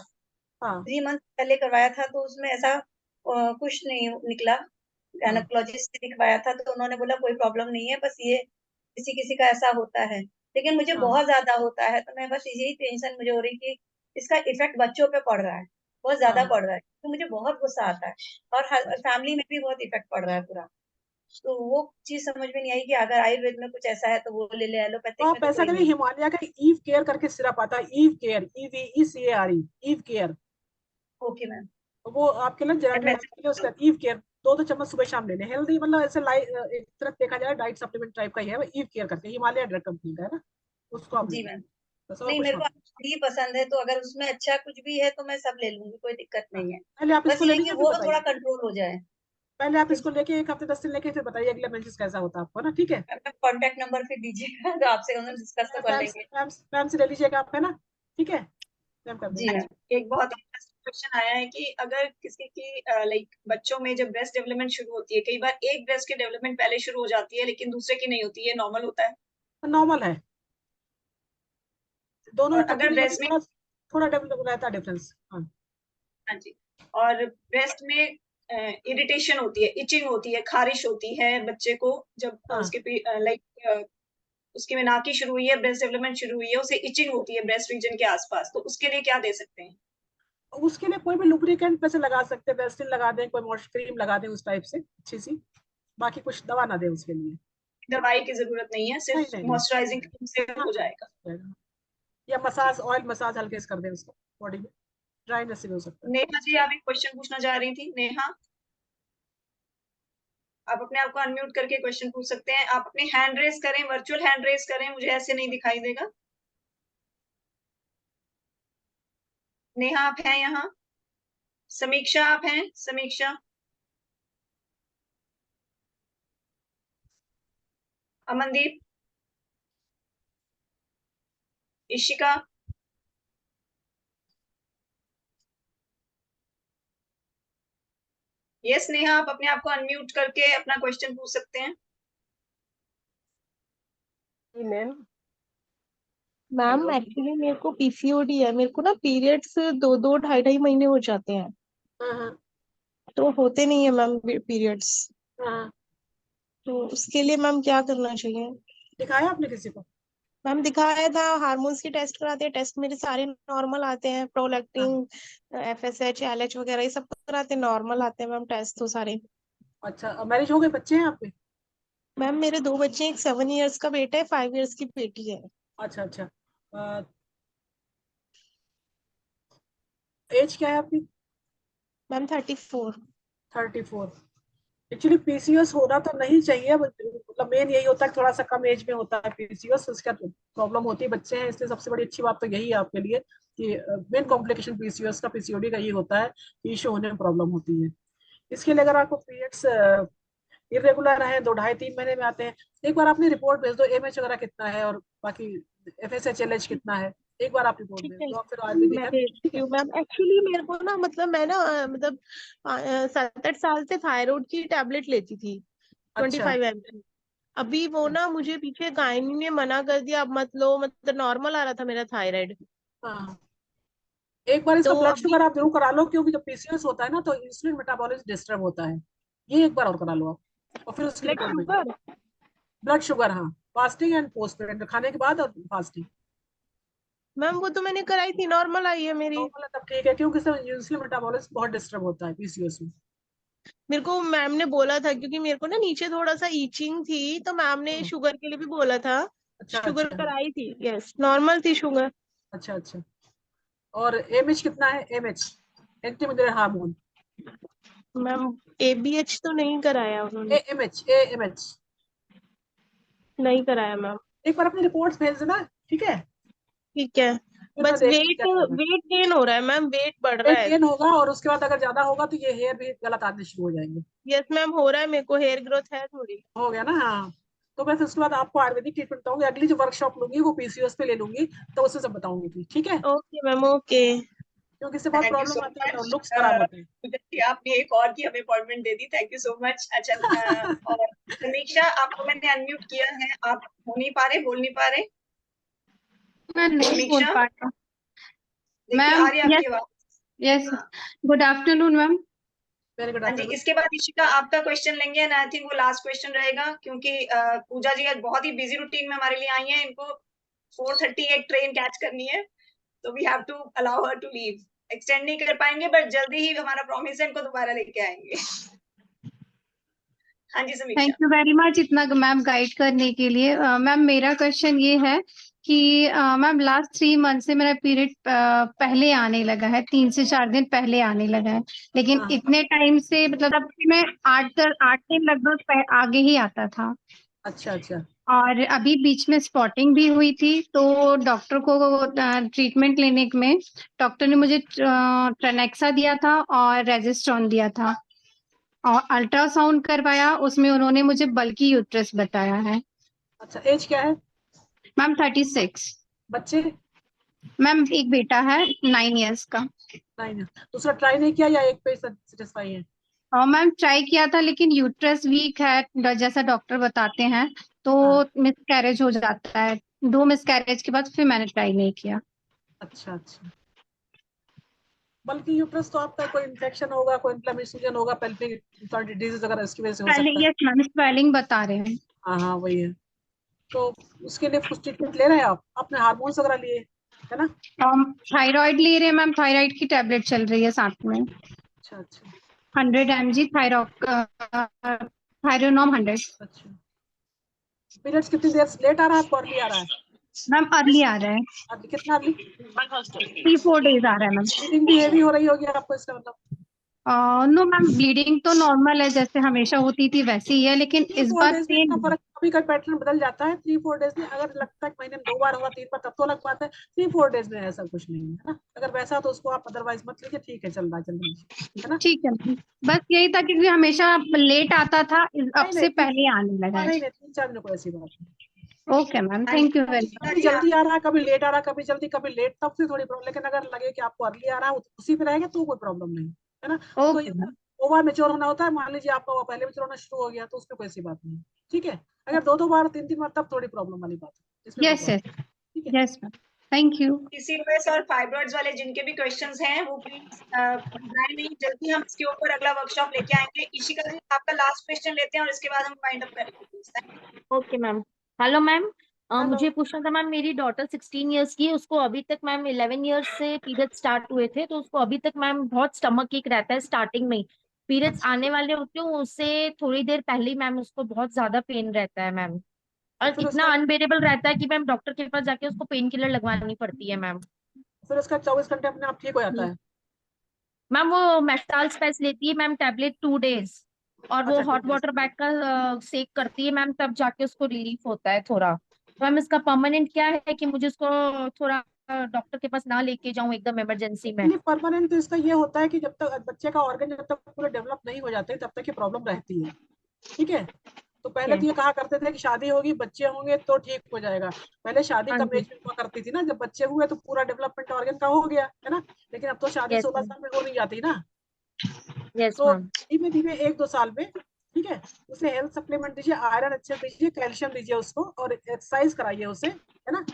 हाँ 3 मंथ पहले करवाया था, तो उसमें ऐसा कुछ नहीं निकला। हाँ गायनेकोलॉजिस्ट से दिखवाया था, तो उन्होंने बोला कोई प्रॉब्लम नहीं है, बस ये किसी किसी का ऐसा होता है। लेकिन मुझे हाँ बहुत ज्यादा होता है, तो मैं बस यही टेंशन मुझे हो रही कि इसका इफेक्ट बच्चों पे पड़ रहा है, बहुत ज्यादा हाँ। पड़ रहा है, तो मुझे बहुत गुस्सा आता है। और फैमिली में भी बहुत इफेक्ट पड़ रहा है पूरा। तो वो चीज समझ में नहीं आई कि अगर आयुर्वेद में कुछ ऐसा है तो वो ले ले, तो एलोपैथिक में आप तो ऐसा कोई करिए, नहीं। हिमालय का ईव केयर करके सिरप आता है, Eve Care, EVECARE, Eve Care. Okay ma'am. वो आपके लिए जेनेटिक मैं डाइट के लिए उसका ईव केयर 2-2 चम्मच सुबह शाम लेने, हेल्दी मतलब ऐसे एक तरफ देखा जाए डाइट सप्लीमेंट टाइप का ही है वो, ईव केयर करके, हिमालय ड्रग कंपनी का है ना, उसको आप जी लेना। मैम। बस और नहीं, कुछ मेरे को मत। ही पसंद है, तो अगर उसमें अच्छा कुछ भी है तो मैं सब ले लूंगी, कोई दिक्कत हाँ, नहीं है। पहले आप बस इसको ये ले है कि लीजिए फिर वो थोड़ा बताइए। कंट्रोल हो जाए। पहले आप फिर इसको लेके 1 हफ्ते 10 दिन लेके फिर बताइए अगला मेंसेस कैसा होता है आपको, ना ठीक है। कांटेक्ट नंबर फिर दीजिएगा, तो आपसे हम डिस्कस तो कर मैम लेंगे। मैम से ले लीजिएगा आप, है ना, ठीक है, मैम कर जी देंगे। मैम। एक बहुत इंटरेस्टिंग क्वेश्चन आया है कि अगर किसी की लाइक बच्चों में जब ब्रेस्ट डेवलपमेंट शुरू होती है, कई बार एक ब्रेस्ट की डेवलपमेंट पहले शुरू हो जाती है लेकिन दूसरे की नहीं होती है, नॉर्मल होता है? नॉर्मल है, दोनों और इकट्ठी अगर नहीं होती, ब्रेस्ट में, थोड़ा थोड़ा डेवलप रहता है डिफरेंस, हाँ। हाँ जी, और ब्रेस्ट में इरिटेशन होती है, इचिंग होती है, खारिश होती है बच्चे को, जब हाँ उसके लाइक उसकी में नाकी शुरू हुई है, ब्रेस्ट डेवलपमेंट शुरू हुई है, उसे इचिंग होती है ब्रेस्ट रीजन के आसपास, तो उसके लिए क्या दे सकते हैं? उसके लिए कोई भी लुब्रिकेंट वैसे लगा सकते हैं, वेस्टिन लगा दें, कोई मॉइस्चर क्रीम लगा दें उस टाइप से अच्छी सी, बाकी कुछ दवा ना दें उसके लिए। दवाई की जरूरत नहीं है, नहीं सिर्फ नहीं नहीं, मॉइस्चराइजिंग क्रीम से हाँ हो हाँ, जाएगा। या ठीक। मसाज, ऑयल मसाज हल्के से कर दें उसको बॉडी में, ड्राइनेस से भी हो सकता है। नेहा जी, आप एक क्वेश्चन पूछना चाह रही थी, नेहा, आप अपने आप को अनम्यूट करके क्वेश्चन पूछ सकते हैं। आप अपने हैंड रेस करें, वर्चुअल हैंड रेस करें, मुझे ऐसे नहीं दिखाई देगा। नेहा आप हैं यहाँ? समीक्षा आप हैं? समीक्षा, अमनदीप, इशिका, यस नेहा, आप अपने आप को अनम्यूट करके अपना क्वेश्चन पूछ सकते हैं। जी मैम। Ma'am hello. एक्चुअली मेरे को पीसीओडी है, मेरे को ना पीरियड्स 2-2 ढाई-ढाई महीने हो जाते हैं, हाँ हाँ तो होते नहीं है मैम पीरियड्स। हाँ। तो उसके लिए मैम क्या करना चाहिए? दिखाया आपने किसी को? मैम दिखाया था, हार्मोन्स की टेस्ट कराते हैं, टेस्ट मेरे सारे नॉर्मल आते हैं, हाँ। प्रोलैक्टिन, FSH, LH वगैरह ये सब कराते हैं, नॉर्मल आते हैं मैम टेस्ट तो सारे। अच्छा, मैरिज हो गए, बच्चे हैं आपके? मैम मेरे 2 बच्चे हैं, एक 7 इयर्स का बेटा है, 5 इयर्स की बेटी है। अच्छा अच्छा। एज क्या है आपकी? मैम 34। 34। एक्चुअली PCOS होना तो नहीं चाहिए, मतलब मेन यही होता है कि थोड़ा सा कम एज में होता है PCOS, उसका प्रॉब्लम होती है, बच्चे हैं, इसलिए सबसे बड़ी अच्छी बात तो यही है आपके लिए कि मेन कॉम्प्लिकेशन PCOS का, PCOD का ये होता है कि इशू होने में प्रॉब्लम होती है। इसके लिए अगर आपको पीरियड्स इरेगुलर है, 2 ढाई 3 महीने में आते हैं, एक बार आपने रिपोर्ट भेज दो, MH वगैरह कितना है और बाकी FSH LH कितना है, एक बार आप रिपोर्ट ठीक दें है, तो आप फिर आयुर्वेदिक मैं है। भेजती ठीक है, हूँ मैम। एक्चुअली मेरे को ना मतलब मैं ना 7-8 साल से थायराइड की टैबलेट लेती थी, अच्छा 25 mg। अभी वो ना मुझे पीछे गायनी ने मना कर दिया, अब मत लो, मतलब नॉर्मल आ रहा था मेरा थायराइड। हाँ, एक बार इसका तो ब्लड अभी शुगर आप जरूर करा लो, क्योंकि जब पीसीओएस होता है ना तो इंसुलिन मेटाबॉलिज्म डिस्टर्ब होता है। ये एक बार और करा लो आप, और फिर उसकी ब्लड रिपोर्ट भेजो। शुगर, ब्लड शुगर, हाँ, फास्टिंग एंड पोस्ट खाने के बाद और फास्टिंग। मैम वो तो मैंने कराई थी, नॉर्मल आई है मेरी। नॉर्मल है तब ठीक है, क्योंकि इससे इंसुलिन मेटाबॉलिज्म बहुत डिस्टर्ब होता है पीसीओएस में। मेरे को मैम ने बोला था, क्योंकि मेरे को ना नीचे थोड़ा सा ईचिंग थी, तो मैम ने हम्म, शुगर के लिए भी बोला था। अच्छा शुगर अच्छा कराई थी, यस नॉर्मल थी शुगर। अच्छा अच्छा। और एमएच कितना है? AMH, antimullerian hormone. Ma'am ABH तो नहीं कराया उन्होंने, एएमएच, एएमएच। नहीं कराया मैम। एक बार अपनी रिपोर्ट्स भेज देना, ठीक है, ठीक है, फिर मैं बस देखती हूँ वेट क्या करना है। वेट गेन हो रहा है मैम, वेट बढ़ रहा वेट है। गेन होगा, और उसके बाद अगर ज्यादा होगा तो ये हेयर भी गलत आने शुरू हो जाएंगे। यस मैम, हो रहा है, मेरे को हेयर ग्रोथ है थोड़ी। हो गया ना, हाँ। तो मैं फिर उसके बाद आपको आयुर्वेदिक ट्रीटमेंट बताऊंगी, अगली जो वर्कशॉप लूंगी वो पीसीओएस पे ले लूंगी, तो उससे सब बताऊंगी फिर, ठीक है, ओके मैम, ओके। क्योंकि इससे बहुत थैंक यू सो प्रॉब्लम आती है, मच। लुक्स खराब होते हैं। आपने एक और की हमें appointment they the, thank you so much. अच्छा, और समीक्षा, आपको मैंने अनम्यूट किया है, आप हो नहीं पा रहे, बोल नहीं पा रहे। मैं नहीं बोल समीक्षा, पा रहा। देखिए मैम आ रही है यस, आपकी आवाज। Yes, good afternoon ma'am. Very good हाँ जी, आफ्टरनून। इसके बाद इशिका आपका क्वेश्चन लेंगे, एंड आई थिंक वो लास्ट क्वेश्चन रहेगा, क्योंकि पूजा जी आज बहुत ही बिजी रूटीन में हमारे लिए आई हैं, इनको 4:30 एक ट्रेन कैच करनी है, तो we have to allow her to leave. Extend नहीं कर पाएंगे, बट जल्दी ही हमारा प्रॉमिस है इनको दोबारा लेके आएंगे। हाँ जी थैंक समीक्षा। यू वेरी मच इतना मैम गाइड करने के लिए। मैम मेरा क्वेश्चन ये है कि मैम लास्ट 3 मंथ से मेरा पीरियड पहले आने लगा है, 3 से 4 दिन पहले आने लगा है, लेकिन हाँ, इतने टाइम से मतलब तब से मैं 8 दिन लगभग आगे ही आता था। अच्छा अच्छा और अभी बीच में स्पॉटिंग भी हुई थी, तो डॉक्टर को ट्रीटमेंट लेने में डॉक्टर ने मुझे ट्रेनेक्सा दिया था और रेजिस्ट्रॉन दिया था, और अल्ट्रासाउंड करवाया, उसमें उन्होंने मुझे बल्की यूट्रस बताया है। अच्छा। एज क्या है? मैम 36। बच्चे? मैम एक बेटा है 9 इयर्स का। नहीं, दूसरा ट्राई नहीं किया या एक पे सेटिस्फाई है? और मैम ट्राई किया था, लेकिन यूट्रस वीक है जैसा डॉक्टर बताते हैं, तो हाँ, मिसकैरेज हो जाता है। 2 मिसकैरेज के बाद फिर मैंने ट्राई नहीं किया। अच्छा अच्छा। बल्कि यूट्रस तो आपका कोई इन्फेक्शन होगा, कोई इन्फ्लेमेशन होगा, पेल्विक डिजीज वगैरह, इसकी वजह से हो पहले सकता है। यस मैम स्वेलिंग बता रहे हैं। हाँ हाँ, वही है। तो उसके लिए कुछ ट्रीटमेंट ले रहे हैं आप? आपने हार्मोन्स वगैरह लिए है ना? थायराइड ले रहे हैं मैम, थायराइड की टेबलेट चल रही है साथ में। अच्छा अच्छा 100 mg थायरोनॉम 100। अच्छा। पीरियड्स कितनी देर से लेट आ रहा है आपको, अर्ली आ रहा है? मैम अर्ली आ रहा है, अर्ली कितना अर्ली? 3-4 डेज आ रहा है मैम। ब्लीडिंग भी हेवी हो रही होगी आपको इसका मतलब? नो मैम, ब्लीडिंग तो नॉर्मल है, जैसे हमेशा होती थी वैसे ही है, लेकिन थ्री इस फोर बार डेज में इतना पेन। फर्क, कभी का पैटर्न बदल जाता है 3-4 डेज में। अगर लगता है कि महीने में 2 बार होगा, 3 बार, तब तो अलग बात है। 3-4 डेज में ऐसा कुछ नहीं है ना। अगर वैसा है तो उसको आप अदरवाइज मत लीजिए, ठीक है, चल रहा है, चल रही है ना। ठीक है मैम, बस यही था क्योंकि हमेशा लेट आता था, अब नहीं नहीं से पहले आने लगा हाँ, है। नहीं नहीं, 3-4 दिनों को ऐसी बात नहीं। ओके मैम, हाँ थैंक यू जी वेरी मच। इशिका कभी जी, जल्दी आ रहा है, कभी लेट आ रहा है, कभी जल्दी कभी लेट, तब से थोड़ी प्रॉब्लम। लेकिन अगर लगे कि आपको अर्ली आ रहा है, उसी पे रहेगा तो कोई प्रॉब्लम नहीं है ना। तो ओके ये मैम। ओवर मेच्योर होना होता है। मान लीजिए आपका वो पहले मेच्योर होना शुरू हो गया, तो उसमें कोई ऐसी बात नहीं है, ठीक है। अगर 2-2 बार 3-3 बार, तब थोड़ी प्रॉब्लम वाली बात है, इसमें कोई यस प्रॉब्लम, यस, ठीक है। Yes ma'am, thank you. PCOS और फाइब्रॉइड्स वाले जिनके भी क्वेश्चंस हैं वो प्लीज घबराएं नहीं, जल्दी हम इसके ऊपर अगला वर्कशॉप लेके आएंगे। इशिका जी आपका लास्ट क्वेश्चन लेते हैं और इसके बाद हम वाइंड अप करेंगे। Okay ma'am. Hello ma'am, hello. मुझे पूछना था मैम, मेरी डॉटर 16 इयर्स की है, उसको अभी तक मैम 11 इयर्स से पीरियड स्टार्ट हुए थे, तो उसको अभी तक मैम बहुत स्टमक एक रहता है स्टार्टिंग में ही। पीरियड्स अच्छा, आने वाले होते हैं उससे थोड़ी देर पहले ही मैम उसको बहुत ज्यादा पेन रहता है मैम, तो और फिर इतना उसका अनबेरेबल रहता है कि मैम डॉक्टर के पास जाके उसको पेन किलर लगवानी पड़ती है मैम। 24 घंटे अपने आप ठीक हो जाता है? मैम वो मेफ्टाल स्पेस लेती है मैम टेबलेट 2 डेज, और वो अच्छा, 2 हॉट डेज। वाटर बैग का सेक करती है मैम, तब जाके उसको रिलीफ होता है थोड़ा। तो मैम इसका परमानेंट क्या है कि मुझे उसको थोड़ा डॉक्टर के पास ना लेके जाऊं एकदम इमरजेंसी में। एक्चुअली परमानेंट तो इसका ये होता है कि जब तक बच्चे का ऑर्गन जब तक पूरे डेवलप नहीं हो जाते, तब तक ये प्रॉब्लम रहती है, ठीक है। तो पहले Okay. तो ये कहा करते थे कि शादी होगी, बच्चे होंगे तो ठीक हो जाएगा। पहले शादी हाँ कम जी। एज में हुआ करती थी ना, जब बच्चे हुए तो पूरा डेवलपमेंट ऑर्गन का हो गया है ना। लेकिन अब तो शादी Yes 16 ma'am. साल में हो नहीं जाती ना, Yes तो ma'am. धीमे धीमे 1-2 साल में, ठीक है, उसे हेल्थ सप्लीमेंट दीजिए, आयरन अच्छे से दीजिए, कैल्शियम दीजिए उसको, और एक्सरसाइज कराइए उसे, है ना।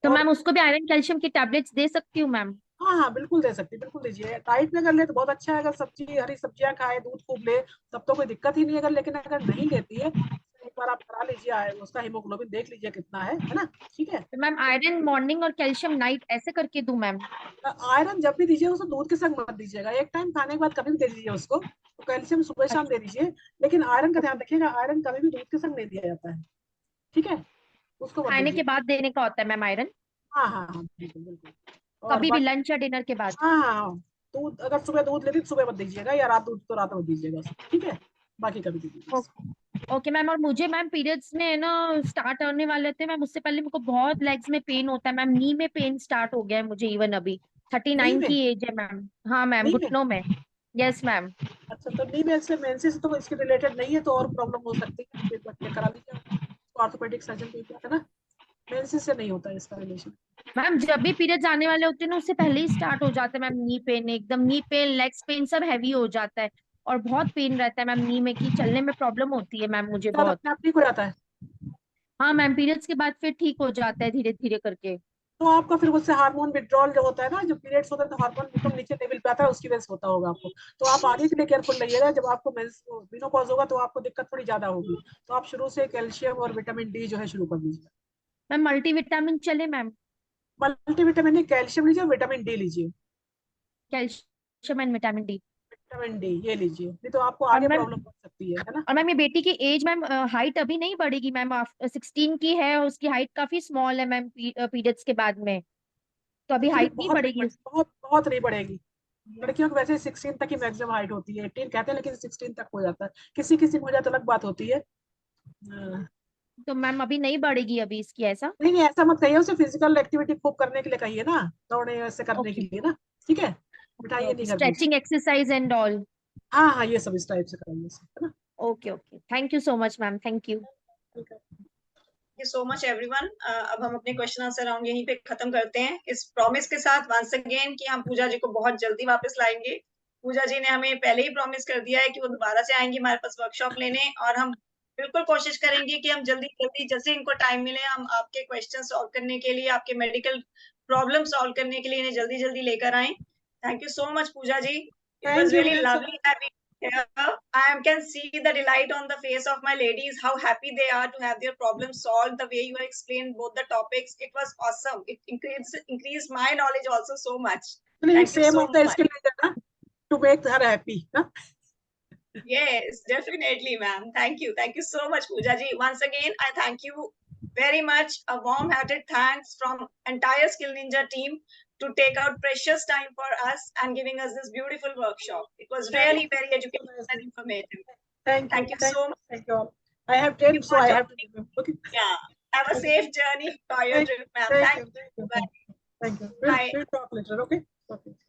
तो और मैम उसको भी आयरन कैल्शियम की टैबलेट्स दे सकती हूँ मैम? हाँ हाँ बिल्कुल दे सकती, बिल्कुल दीजिए। डाइट में अगर ले तो बहुत अच्छा है, अगर सब्जी हरी सब्जियां खाए, दूध खूब ले, तब तो कोई दिक्कत ही नहीं है। अगर लेकिन अगर नहीं लेती है, तो एक बार आप करा लीजिए, उसका हीमोग्लोबिन देख लीजिए कितना है ना, ठीक है। तो मैम आयरन मॉर्निंग और कैल्शियम नाइट ऐसे करके दूं मैम? आयरन जब भी दीजिए उसको दूध के संग मत दीजिएगा, एक टाइम खाने के बाद कभी भी दे दीजिए उसको। तो कैल्शियम सुबह शाम दे दीजिए, लेकिन आयरन का ध्यान रखिएगा, आयरन कभी भी दूध के संग नहीं दिया जाता है, ठीक है, उसको मत खाने के दीजिए। बाद देने का होता है मैम आयरन? हाँ हाँ हाँ बिल्कुल बिल्कुल। और कभी भी बाकी लंच या डिनर के बाद? हाँ हाँ हाँ, दूध अगर सुबह दूध लेती तो सुबह मत दीजिएगा, या रात दूध तो रात में दीजिएगा उसको, ठीक है, बाकी कभी दीजिएगा उसको। Okay ma'am. और मुझे मैम पीरियड्स में ना स्टार्ट होने वाले थे मैम, उससे पहले मेरे को बहुत लेग्स में पेन होता है मैम, नी में पेन स्टार्ट हो गया है मुझे इवन अभी। नहीं 39 में, की एज है मैम। हाँ मैम, नहीं में, घुटनों में। Yes ma'am. अच्छा तो नहीं में से मेंसेस तो इसके रिलेटेड नहीं है, तो और प्रॉब्लम हो सकती है, फिर चेक करा लीजिए, ऑर्थोपेडिक सर्जन को, है ना। मेंसेस से नहीं होता है इसका रिलेशन। मैम जब भी पीरियड्स आने वाले होते हैं ना, उससे पहले ही स्टार्ट हो जाता है मैम नी पेन, एकदम नी पेन, लेग्स पेन सब हैवी हो जाता है। और बहुत पेन रहता है मैम नी में, कि चलने में प्रॉब्लम होती है मैम मुझे शायद बहुत। अपने आप ठीक हो जाता है। हाँ मैम, पीरियड्स के बाद फिर ठीक हो जाता है धीरे धीरे करके। तो आपका फिर उससे हार्मोन विड्रॉल जो होता है ना, जब पीरियड्स होता है तो हार्मोन एकदम नीचे लेवल पे आता है, उसकी वजह से होता होगा आपको। तो आप आगे के लिए केयरफुल रहिएगा, जब आपको मेनोपॉज होगा तो आपको दिक्कत थोड़ी ज्यादा होगी। तो आप शुरू से कैल्शियम और विटामिन डी जो है शुरू कर दीजिए। मैम मल्टीविटामिन चले मैम? मल्टीविटामिन नहीं, कैल्शियम लीजिए और विटामिन डी लीजिए। Calcium and vitamin D. Vitamin D ये लीजिए, नहीं तो आपको और आगे मैम, प्रॉब्लम हो सकती है ना। और मैम ये बेटी की एज मैम, हाइट अभी नहीं बढ़ेगी मैम? 16 की है और उसकी हाइट काफी स्मॉल है मैम पीरियड्स के बाद में, तो अभी एक्चुअली हाइट नहीं बहुत नहीं बढ़ेगी? बहुत बहुत नहीं बढ़ेगी। लड़कियों की वैसे 16 तक ही मैक्सिमम हाइट होती है, 18 कहते हैं लेकिन 16 तक हो जाता है, किसी किसी में हो जाता, अलग बात होती है। तो मैम अभी नहीं बढ़ेगी अभी इसकी, ऐसा? नहीं नहीं ऐसा मत कहिए, उसे फिजिकल एक्टिविटी खूब करने के लिए कहिए ना, दौड़ने वैसे करने के ओके। लिए ना, ठीक है, बिठाइए ओके, नहीं घर में उसे। Stretching exercise and all. हाँ हाँ ये सब इस टाइप से कराइए उसे, है ना। Okay okay, thank you so much ma'am, thank you. ठीक है। Thank you so much everyone. अब हम अपने क्वेश्चन आंसर राउंड यहीं पे खत्म करते हैं, इस प्रॉमिस के साथ वंस अगेन कि हम पूजा जी को बहुत जल्दी वापस लाएंगे। पूजा जी ने हमें पहले ही प्रॉमिस कर दिया है कि वो दोबारा से आएंगी हमारे पास वर्कशॉप लेने, और हम बिल्कुल कोशिश करेंगे कि हम जल्दी जल्दी जैसे इनको टाइम मिले, हम आपके क्वेश्चन सॉल्व करने के लिए, आपके मेडिकल प्रॉब्लम सॉल्व करने के लिए इन्हें जल्दी जल्दी लेकर आए। Thank you so much Pooja ji, it thank was you really ma'am. Lovely having here. I can see the delight on the face of my ladies, how happy they are to have their problems solved. The way you have explained both the topics, it was awesome. It increased my knowledge also so much. Thank you same so of the much. Skill ना, टू मेक हर हैप्पी ना। Yes, definitely, ma'am. Thank you so much, Pooja ji. Once again, I thank you very much. A warm-hearted thanks from entire Skill Ninja team to take out precious time for us and giving us this beautiful workshop. It was really very educational and informative. Thank you Thank you so much. Thank you all. I have Thank you 10 so for I have to joining. leave. Okay. Yeah. Have a safe journey for your trip, ma'am. Thank Thank you. you. Thank you. Bye. Thank you. Bye. We'll talk later. Okay. Okay.